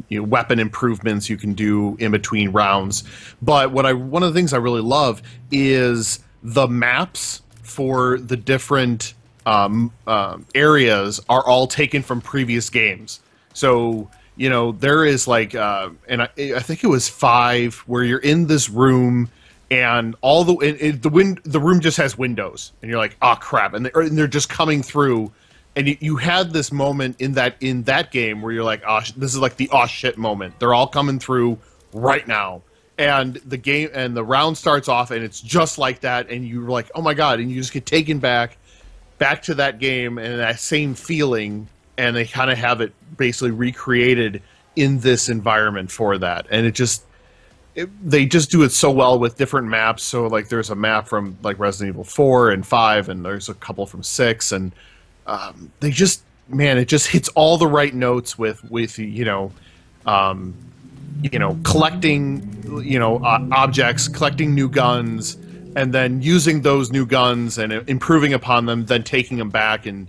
S3: weapon improvements you can do in between rounds. But one of the things I really love is the maps for the different areas are all taken from previous games. So, there is like, and I think it was 5, where you're in this room and the room just has windows, and you're like, oh crap, and they're just coming through, and you had this moment in that game where you're like, oh, this is like the oh shit moment. They're all coming through right now, and the round starts off, and it's just like that, and you're like, oh my God, and you just get taken back to that game and that same feeling, and they kind of have it basically recreated in this environment for that, and they just do it so well with different maps. So like there's a map from like Resident Evil 4 and 5, and there's a couple from 6, and it just hits all the right notes with collecting objects, collecting new guns, and then using those new guns and improving upon them, then taking them back and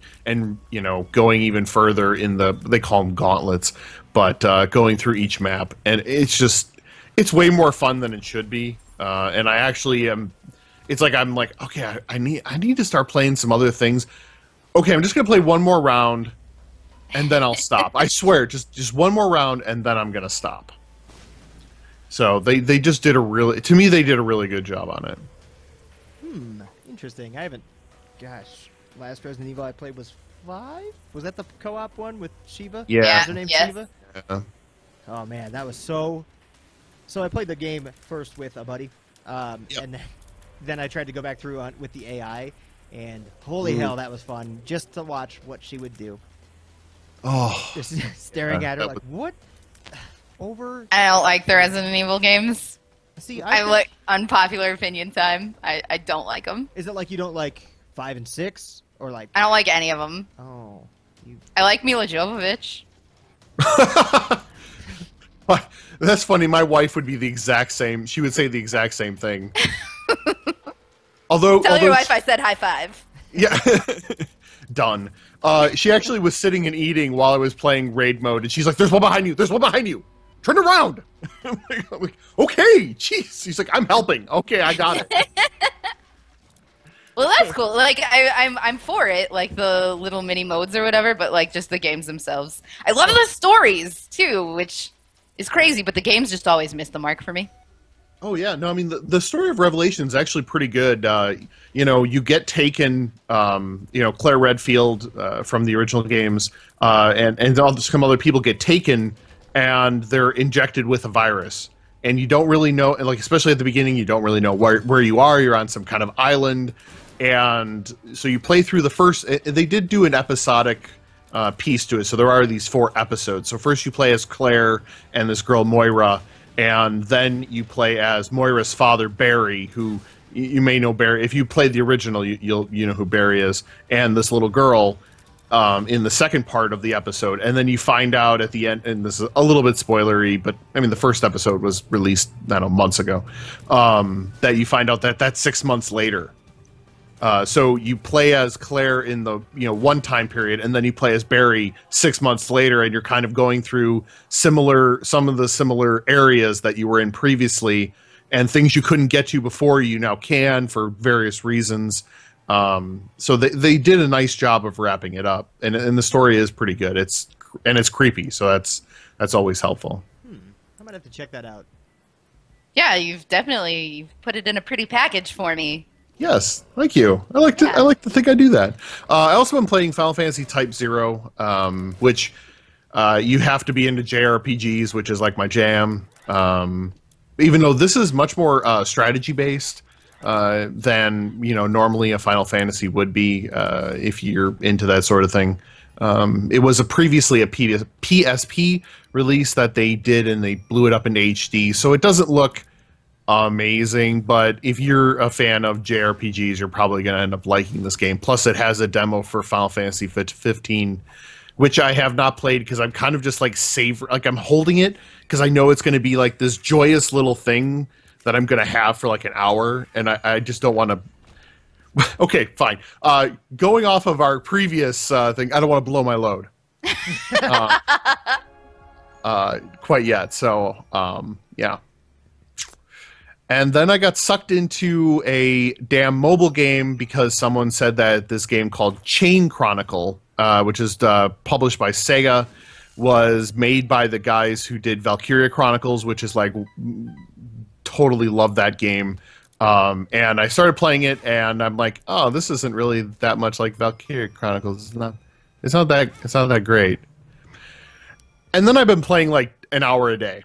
S3: going even further in they call them gauntlets, but going through each map, and it's way more fun than it should be. And I actually am. It's like I'm like, okay, I need to start playing some other things. Okay, I'm just gonna play one more round, and then I'll stop. I swear, just one more round, and then I'm gonna stop. So they just did they did a really good job on it.
S2: interesting. I haven't. Gosh, last Resident Evil I played was 5. Was that the co-op one with Shiva?
S3: Yeah.
S2: Was her name Shiva?
S3: Yeah.
S2: Oh man, that was so. So I played the game first with a buddy, and then I tried to go back through with the AI, and holy hell, that was fun just to watch what she would do.
S3: Oh,
S2: Just staring at her like, what? Over.
S1: I don't like the Resident Evil games.
S2: See,
S1: I like unpopular opinion time. I don't like them.
S2: Is it like you don't like 5 and 6, or like?
S1: I don't like any of them.
S2: Oh. You...
S1: I like Mila Jovovich.
S3: That's funny. My wife would be the exact same. She would say the exact same thing. Tell
S1: your wife I said high five.
S3: Yeah. Done. She actually was sitting and eating while I was playing raid mode, and she's like, "There's one behind you. There's one behind you. Turn around." I'm like, okay, jeez. She's like, "I'm helping. Okay, I got it."
S1: Well, that's cool. Like, I'm for it, like the little mini modes or whatever, but like just the games themselves. I love the stories too, which is crazy, but the games just always miss the mark for me.
S3: Oh yeah, no, I mean the story of Revelation is actually pretty good. You know, you get taken, you know, Claire Redfield from the original games, and some other people get taken, and they're injected with a virus, and you don't really know, and like especially at the beginning, you don't really know where you are. You're on some kind of island, and so you play through the first. They did do an episodic piece to it, so there are these 4 episodes. So first you play as Claire and this girl Moira. And then you play as Moira's father, Barry, who you may know Barry. If you played the original, you know who Barry is. And this little girl in the second part of the episode. And then you find out at the end, and this is a little bit spoilery, but I mean the first episode was released, I don't know, months ago, that you find out that that's 6 months later. So you play as Claire in the one time period, and then you play as Barry 6 months later, and you're kind of going through some of the similar areas that you were in previously, and things you couldn't get to before you now can for various reasons. So they did a nice job of wrapping it up, and the story is pretty good. It's creepy, so that's always helpful.
S2: I might have to check that out.
S1: Yeah, you've put it in a pretty package for me.
S3: Yes, thank you. I like to think I do that. I also been playing Final Fantasy Type 0, which you have to be into JRPGs, which is like my jam. Even though this is much more strategy based than normally a Final Fantasy would be if you're into that sort of thing. It was previously a PSP release that they did, and they blew it up into HD, so it doesn't look amazing, but if you're a fan of JRPGs, you're probably going to end up liking this game. Plus, it has a demo for Final Fantasy 15, which I have not played because I'm kind of just like I'm holding it because I know it's going to be like this joyous little thing that I'm going to have for like an hour, and I just don't want to. Okay, fine. Going off of our previous thing, I don't want to blow my load quite yet. So, yeah. And then I got sucked into a damn mobile game because someone said that this game called Chain Chronicle, which is published by Sega, was made by the guys who did Valkyria Chronicles, which is like totally love that game. And I started playing it, and I'm like, oh, this isn't really that much like Valkyria Chronicles. It's not that great. And then I've been playing like an hour a day.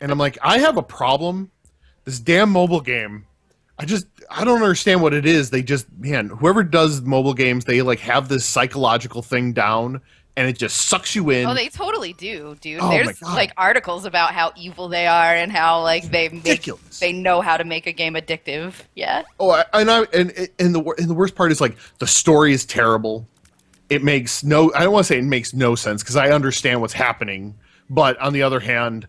S3: And I'm like, I have a problem. This damn mobile game, I don't understand what it is. They just, man, whoever does mobile games, they like have this psychological thing down, and it just sucks you in.
S1: Oh, they totally do, dude.
S3: Oh,
S1: There's like articles about how evil they are and how like they know how to make a game addictive. Yeah.
S3: Oh, and the worst part is like the story is terrible. It makes no. I don't want to say it makes no sense because I understand what's happening, but on the other hand,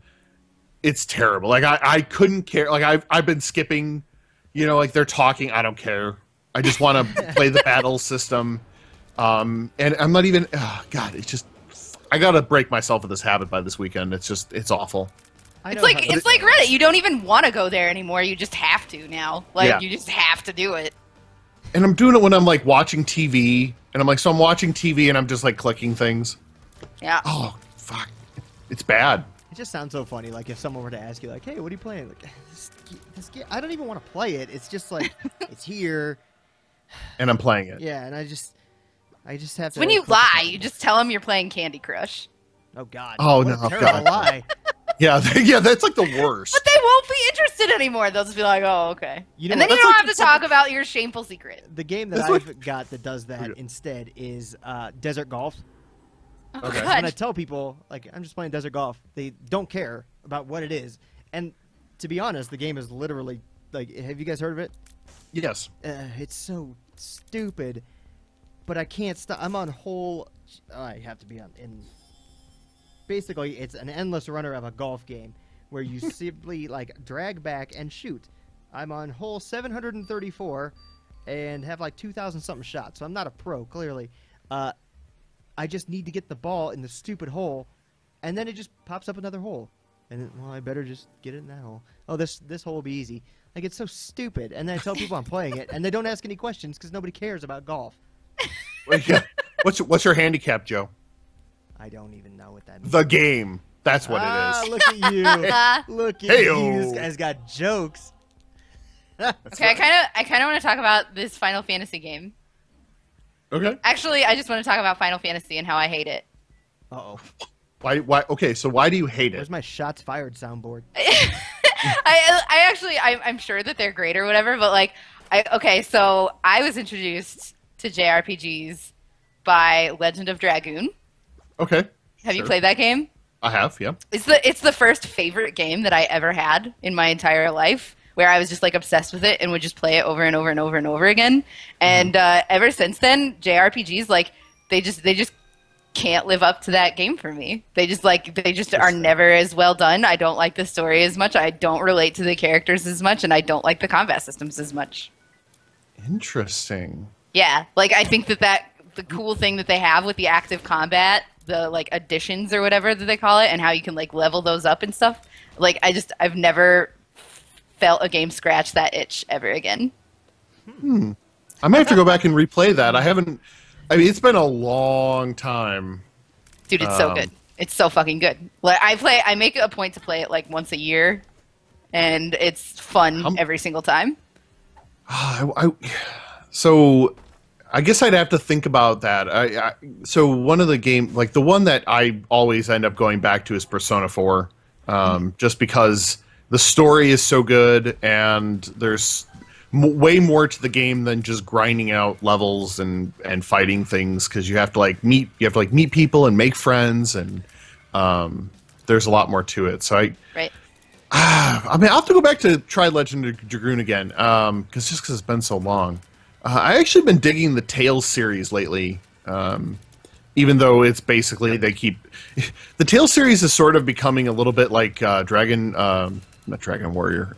S3: it's terrible. Like I couldn't care. Like I've been skipping, like they're talking. I don't care. I just want to play the battle system. And I'm not even. Oh, God, it's just. I gotta break myself of this habit by this weekend. It's awful.
S1: It's like Reddit. You don't even want to go there anymore. You just have to now. You just have to do it.
S3: And I'm doing it when I'm like watching TV, and I'm like, so I'm watching TV, and I'm just like clicking things.
S1: Yeah.
S3: Oh fuck, it's bad.
S2: It just sounds so funny. Like if someone were to ask you, like, "Hey, what are you playing?" Like, this game, I don't even want to play it. It's just like it's here,
S3: and I'm playing it.
S2: Yeah, and I just have to.
S1: When you lie, you just tell them you're playing Candy Crush.
S2: Oh God!
S3: Oh
S2: what
S3: no!
S2: a terrible lie.
S3: Yeah, that's like the worst.
S1: But they won't be interested anymore. They'll just be like, "Oh, okay."
S2: You know
S1: and then
S2: what?
S1: you don't have to talk about your shameful secret.
S2: The game that I've got that does that instead is Desert Golf.
S1: Oh,
S3: Okay.
S2: When I tell people, like, I'm just playing Desert Golf, they don't care about what it is. And to be honest, the game is literally, like, have you guys heard of it?
S3: Yes.
S2: It's so stupid, but I can't stop. I'm on whole. I have to be on. Basically, it's an endless runner of a golf game where you simply, like, drag back and shoot. I'm on hole 734 and have, like, 2,000 something shots, so I'm not a pro, clearly. I just need to get the ball in the stupid hole, and then it just pops up another hole. And then, well, I better just get it in that hole. Oh, this hole will be easy. Like, it's so stupid. And then I tell people I'm playing it, and they don't ask any questions because nobody cares about golf.
S3: Yeah. What's your handicap, Joe?
S2: I don't even know what that means.
S3: The game. That's what it is.
S2: Look at you. Look at you. This guy's got jokes.
S1: Okay, I kind of want to talk about this Final Fantasy game.
S3: Okay.
S1: Actually, I just want to talk about Final Fantasy and how I hate it.
S2: Uh-oh.
S3: Why? Okay, so why do you hate
S2: Where's
S3: it?
S2: my shots fired soundboard?
S1: I'm sure that they're great or whatever, but like, so I was introduced to JRPGs by Legend of Dragoon.
S3: Okay.
S1: Have you played that game?
S3: I have, yeah.
S1: It's the first favorite game that I ever had in my entire life, where I was just like obsessed with it and would just play it over and over and over and over again. And ever since then, JRPGs, like, they just can't live up to that game for me. They just are never as well done. I don't like the story as much. I don't relate to the characters as much, and I don't like the combat systems as much.
S3: Interesting.
S1: Yeah, like I think that the cool thing that they have with the active combat, the like additions or whatever that they call it, and how you can like level those up and stuff. Like I've never felt a game scratch that itch ever again.
S3: I might have to go back and replay that. I mean, it's been a long time.
S1: Dude, it's so good. It's so fucking good. Like I make it a point to play it like once a year, and it's fun every single time.
S3: So I guess I'd have to think about that. So one of the game, like the one that I always end up going back to is Persona 4, just because the story is so good and there's way more to the game than just grinding out levels and fighting things, because you have to meet people and make friends, and there's a lot more to it. So I mean, I'll have to go back to try Legend of Dragoon again, because it's been so long. I actually been digging the Tales series lately, even though it's basically the Tales series is sort of becoming a little bit like not Dragon Warrior.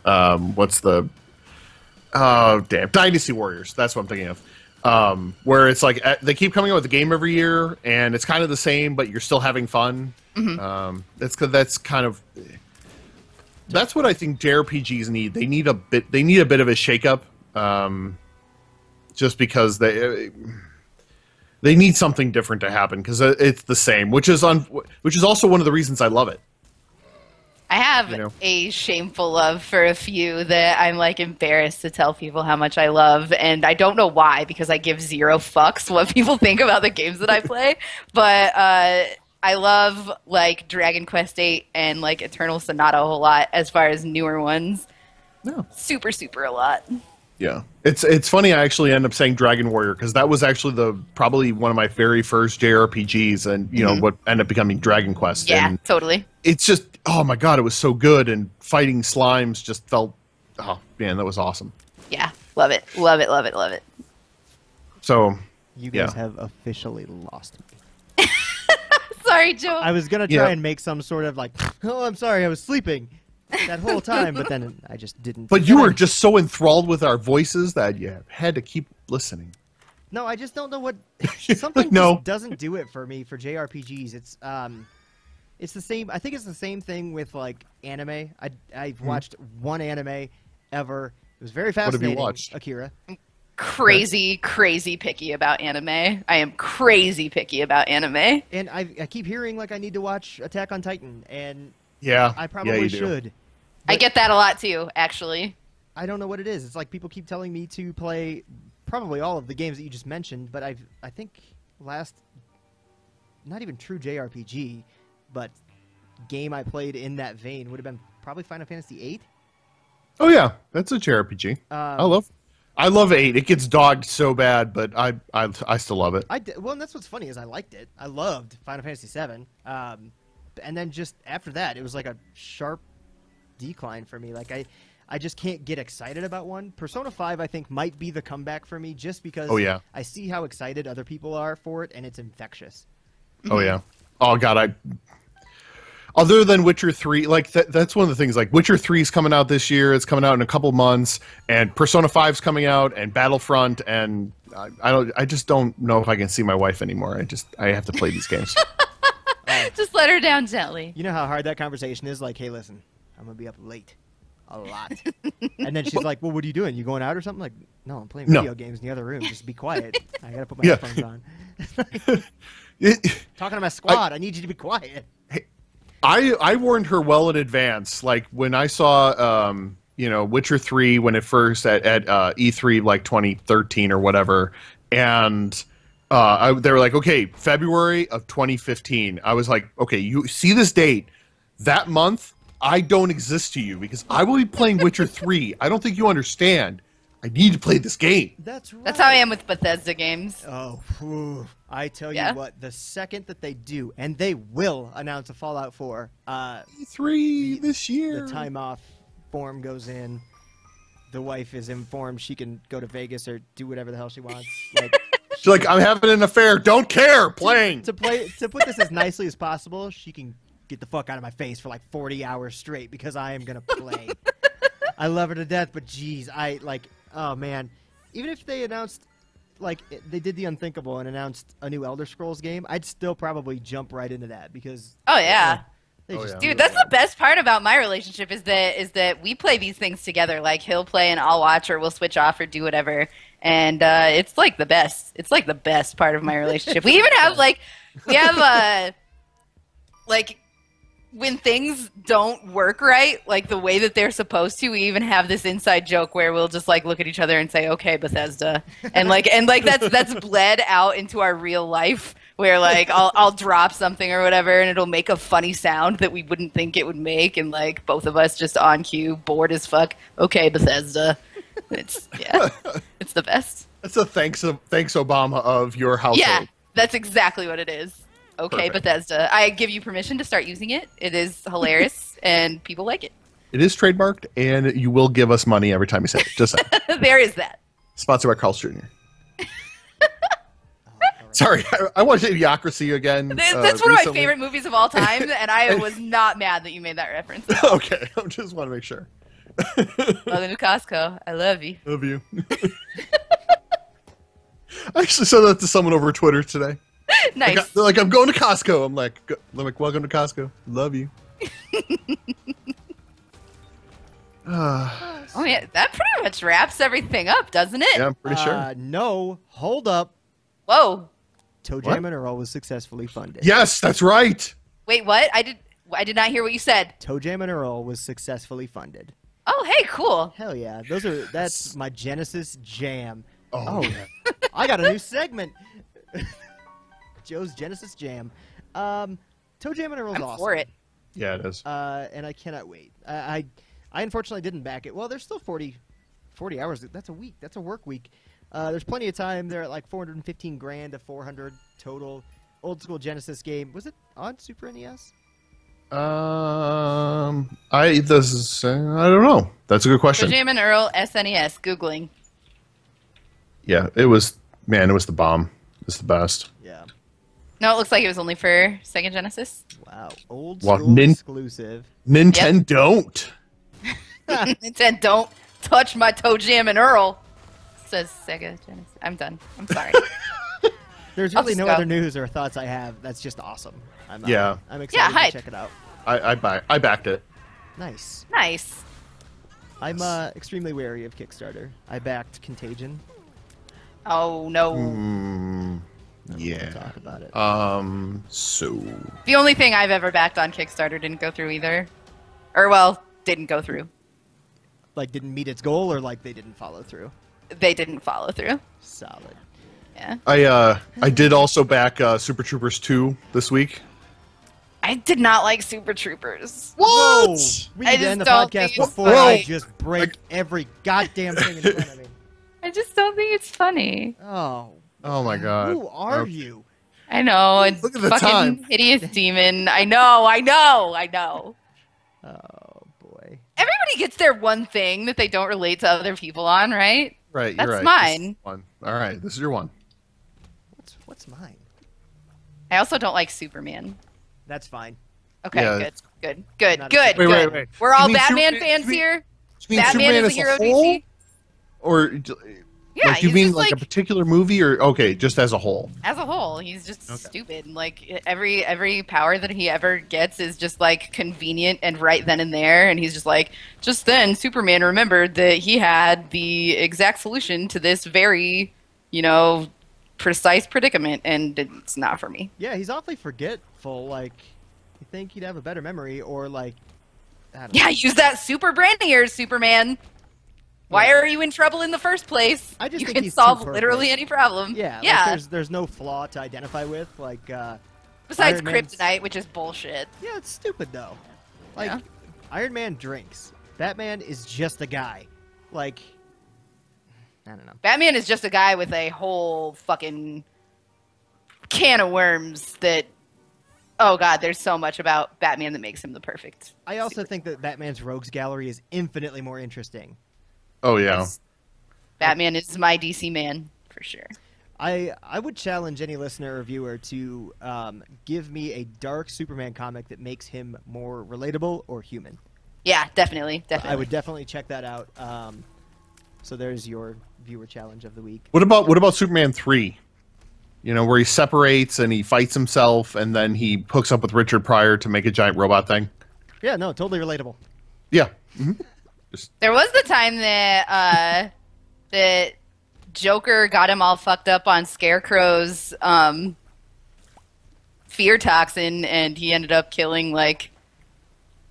S3: Dynasty Warriors. That's what I'm thinking of. Where it's like they keep coming out with a game every year, and it's kind of the same, but you're still having fun. That's what I think JRPGs need. They need a bit of a shakeup. Just because they need something different to happen, because it's the same, which is also one of the reasons I love it.
S1: I have a shameful love for a few that I'm like embarrassed to tell people how much I love, and I don't know why, because I give zero fucks what people think about the games that I play. But I love like Dragon Quest VIII and like Eternal Sonata a whole lot as far as newer ones.
S3: No.
S1: Super a lot.
S3: Yeah, it's funny. I actually end up saying Dragon Warrior because that was actually probably one of my very first JRPGs, and what ended up becoming Dragon Quest.
S1: Yeah,
S3: and
S1: totally.
S3: It's just, oh my god, it was so good, and fighting slimes just felt, oh man, that was awesome.
S1: Yeah, love it.
S3: So
S2: you guys have officially lost me.
S1: Sorry, Joe.
S2: I was gonna try and make some sort of like, oh, I'm sorry, I was sleeping that whole time, but then I just didn't.
S3: But you were just so enthralled with our voices that you had to keep listening.
S2: No, I just don't know what something just doesn't do it for me for JRPGs. It's the same. I think it's the same thing with like anime. I've watched one anime ever. It was very fascinating.
S3: What have you watched?
S2: Akira.
S1: Crazy picky about anime. I am crazy picky about anime.
S2: And I keep hearing like I need to watch Attack on Titan, and
S3: Yeah.
S2: I probably should.
S1: I get that a lot too, actually.
S2: I don't know what it is. It's like people keep telling me to play probably all of the games that you just mentioned, but I think last, not even true JRPG, but game I played in that vein would have been probably Final Fantasy VIII.
S3: Oh yeah, that's a JRPG. I love 8. It gets dogged so bad, but I still love it.
S2: Well, and that's what's funny is I liked it. I loved Final Fantasy VII. And then just after that, it was like a sharp decline for me. Like I just can't get excited about one. Persona 5, I think, might be the comeback for me just because I see how excited other people are for it, and it's infectious.
S3: Oh, yeah. Oh, God, other than Witcher 3, like, that's one of the things, like, Witcher 3 is coming out this year, it's coming out in a couple months, and Persona 5's coming out, and Battlefront, and I just don't know if I can see my wife anymore. I have to play these games.
S1: Just let her down gently.
S2: You know how hard that conversation is? Like, hey, listen, I'm going to be up late. A lot. And then she's like, well, what are you doing? You going out or something? Like, no, I'm playing video games in the other room. Just be quiet. I got to put my headphones on. Talking to my squad, I need you to be quiet.
S3: I warned her well in advance. Like, when I saw, Witcher 3 when it first at E3, like, 2013 or whatever, and they were like, okay, February of 2015. I was like, okay, you see this date, that month, I don't exist to you because I will be playing Witcher 3. I don't think you understand. I need to play this game.
S2: That's right.
S1: That's how I am with Bethesda games.
S2: Oh, whew. I tell you what, the second that they do, and they will announce a Fallout 4.
S3: E3 this year.
S2: The time off form goes in. The wife is informed she can go to Vegas or do whatever the hell she wants. Like,
S3: she's like, I'm having an affair. Don't care. Playing.
S2: To put this as nicely as possible, she can get the fuck out of my face for like 40 hours straight because I am going to play. I love her to death, but geez, oh man. Even if they announced, like, they did the unthinkable and announced a new Elder Scrolls game, I'd still probably jump right into that because...
S1: Oh, yeah.
S2: Dude,
S1: that's the best part about my relationship is that we play these things together. Like, he'll play and I'll watch, or we'll switch off or do whatever. And it's like the best. It's like the best part of my relationship. We even have, like, when things don't work right, like the way that they're supposed to, we even have this inside joke where we'll just like look at each other and say, "Okay, Bethesda," and that's bled out into our real life. Where like I'll drop something or whatever, and it'll make a funny sound that we wouldn't think it would make, and like both of us just on cue, bored as fuck. Okay, Bethesda. It's the best.
S3: That's a thanks Obama of your household.
S1: Yeah, that's exactly what it is. Okay, perfect. Bethesda. I give you permission to start using it. It is hilarious, and people like it.
S3: It is trademarked, and you will give us money every time you say it. Just saying.
S1: There is that.
S3: Sponsored by Carl's Jr. Sorry, I watched Idiocracy again.
S1: That's one of my favorite movies of all time, and I was not mad that you made that reference.
S3: Okay, I just want to make sure.
S1: Welcome to Costco. I love you.
S3: Love you. I actually said that to someone over Twitter today.
S1: Nice.
S3: They're like, I'm going to Costco. I'm like, welcome to Costco. Love you.
S1: Oh yeah, that pretty much wraps everything up, doesn't it?
S3: Yeah, I'm pretty sure.
S2: No, hold up.
S1: Whoa.
S2: Toe Jam and Earl was successfully funded.
S3: Yes, that's right.
S1: Wait, what? I did not hear what you said.
S2: Toe Jam and Earl was successfully funded.
S1: Oh, hey, cool.
S2: Hell yeah. That's my Genesis jam.
S3: Oh yeah.
S2: I got a new segment. Joe's Genesis Jam. Toe Jam and Earl's
S1: I'm
S2: awesome.
S1: for it.
S3: Yeah, it is.
S2: And I cannot wait. I unfortunately didn't back it. Well, there's still 40 hours. That's a week. That's a work week. There's plenty of time. They're at like 415 grand to 400 total. Old school Genesis game. Was it on Super NES?
S3: I don't know. That's a good question.
S1: Toe Jam and Earl SNES. Googling.
S3: Yeah, it was the bomb. It's the best.
S2: Yeah.
S1: No, it looks like it was only for Sega Genesis.
S2: Wow. Old school exclusive.
S3: Nintendo don't.
S1: Nintendo don't touch my Toe Jam and Earl. Says Sega Genesis. I'm done. I'm sorry.
S2: There's really no other news or thoughts I have. That's just awesome. I'm excited to check it out.
S3: I backed it.
S2: Nice.
S1: Nice.
S2: I'm extremely wary of Kickstarter. I backed Contagion.
S1: Oh no.
S3: Yeah.
S2: Talk about it.
S3: So
S1: The only thing I've ever backed on Kickstarter didn't go through either. Or, well, didn't go through.
S2: Like, didn't meet its goal, or like they didn't follow through?
S1: They didn't follow through.
S2: Solid.
S1: Yeah.
S3: I did also back Super Troopers 2 this week.
S1: I did not like Super Troopers.
S2: Whoa! We
S1: I
S2: need to
S1: just
S2: end the
S1: don't
S2: podcast
S1: think it's
S2: before I
S1: funny.
S2: just break every goddamn thing in front of me.
S1: I just don't think it's funny.
S2: Oh.
S3: Oh my god.
S2: Who are
S3: Okay.
S2: you?
S1: I know. It's
S3: Look at the
S1: fucking
S3: time.
S1: hideous demon. I know.
S2: Oh, boy.
S1: Everybody gets their one thing that they don't relate to other people on, right?
S3: Right,
S1: That's
S3: you're right.
S1: mine.
S3: This is one. All right, this is your one.
S2: What's mine?
S1: I also don't like Superman.
S2: That's fine.
S1: Okay,
S3: Yeah.
S1: good.
S2: Not
S1: Good.
S3: Wait.
S1: We're
S3: You
S1: all
S3: mean
S1: Batman
S3: Superman-
S1: fans
S3: you mean-
S1: here.
S3: You mean
S1: Batman
S3: Superman
S1: is a
S3: as
S1: hero,
S3: whole?
S1: DC?
S3: Or
S1: Yeah,
S3: like you
S1: he's
S3: mean
S1: just
S3: like a particular movie, or okay, just as a whole?
S1: as a whole, he's just
S3: Okay.
S1: stupid. Like every power that he ever gets is just like convenient and right then and there, and he's just like, just then Superman remembered that he had the exact solution to this very, precise predicament, and it's not for me.
S2: Yeah, he's awfully forgetful. Like, you think he'd have a better memory, or like, I don't know.
S1: Yeah, use that super brain of yours, Superman. Why
S2: Yeah.
S1: are you in trouble in the first place?
S2: I just
S1: you
S2: think
S1: can
S2: he's
S1: solve
S2: too perfect.
S1: literally any problem.
S2: Yeah,
S1: yeah.
S2: Like there's no flaw to identify with. Like,
S1: Besides
S2: Iron Man's-
S1: kryptonite, which is bullshit.
S2: yeah, it's stupid though. Like,
S1: Yeah.
S2: Iron Man drinks. Batman is just a guy. Like, I don't know.
S1: Batman is just a guy with a whole fucking can of worms that. Oh god, there's so much about Batman that makes him the perfect.
S2: I also think that Batman's rogues gallery is infinitely more interesting.
S3: Oh yeah.
S1: Batman is my DC man for sure.
S2: I would challenge any listener or viewer to give me a dark Superman comic that makes him more relatable or human.
S1: Yeah, definitely.
S2: I would definitely check that out. So there's your viewer challenge of the week.
S3: What about Superman 3? Where he separates and he fights himself, and then he hooks up with Richard Pryor to make a giant robot thing.
S2: Yeah, no, totally relatable.
S3: Yeah.
S1: There was the time that that Joker got him all fucked up on Scarecrow's fear toxin, and he ended up killing, like...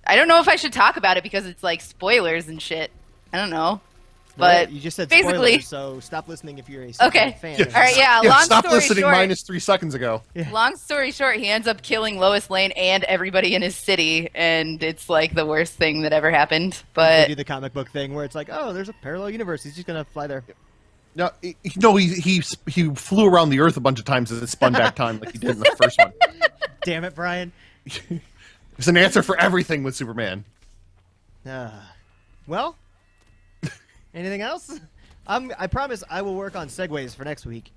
S1: I don't know if I should talk about it because it's, like, spoilers and shit. I don't know. But
S2: you just said
S1: basically...
S2: spoilers, so stop listening if you're a Superman
S1: Okay.
S2: fan.
S3: Yeah.
S1: All right, yeah,
S3: Yeah,
S1: long
S3: stop
S1: story
S3: listening
S1: short...
S3: minus 3 seconds ago.
S1: Long story short, he ends up killing Lois Lane and everybody in his city, and it's, like, the worst thing that ever happened.
S2: They
S1: But...
S2: do the comic book thing where it's like, oh, there's a parallel universe. He's just gonna fly there.
S3: No, he flew around the Earth a bunch of times and then spun back time like he did in the first one.
S2: Damn it, Brian.
S3: There's an answer for everything with Superman.
S2: Well, anything else? I promise I will work on segues for next week.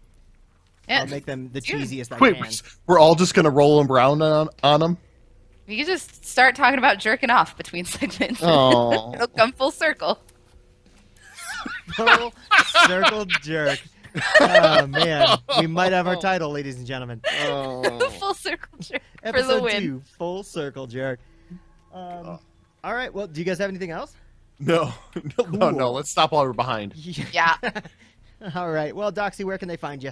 S1: Yeah,
S2: I'll make them the
S1: Dude.
S2: cheesiest I
S3: Wait,
S2: can.
S3: we're all just gonna roll them around on them?
S1: you can just start talking about jerking off between segments.
S3: Oh.
S1: It'll come full circle.
S2: Full circle jerk. Oh man, we might have our title, ladies and gentlemen.
S3: Oh.
S1: Full circle jerk for the
S2: Episode
S1: win.
S2: 2, full circle jerk. All right. Well, do you guys have anything else?
S3: No. No. Let's stop while we're behind.
S1: Yeah.
S2: All right. Well, Doxy, where can they find you?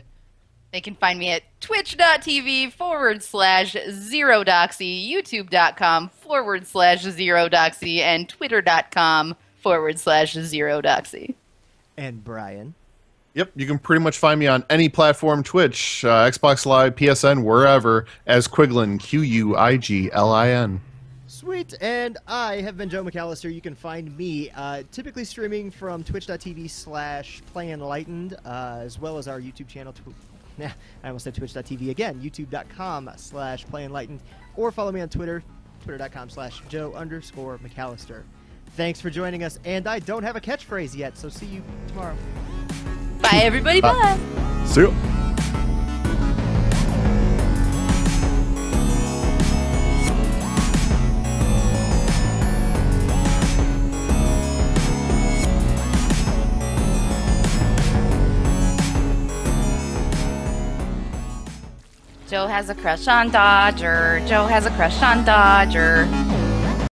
S1: They can find me at twitch.tv/0doxy, youtube.com/0doxy, and twitter.com/0doxy.
S2: And Brian.
S3: Yep, you can pretty much find me on any platform, Twitch, Xbox Live, PSN, wherever, as Quiglin, Quiglin.
S2: Sweet, and I have been Joe McAllister. You can find me typically streaming from twitch.tv/playenlightened, as well as our YouTube channel. I almost said twitch.tv again, youtube.com/playenlightened, or follow me on Twitter, twitter.com/Joe_McAllister. Thanks for joining us, and I don't have a catchphrase yet, so see you tomorrow.
S1: Bye, everybody. Bye.
S3: See you.
S1: Joe has a crush on Dodger. Joe has a crush on Dodger.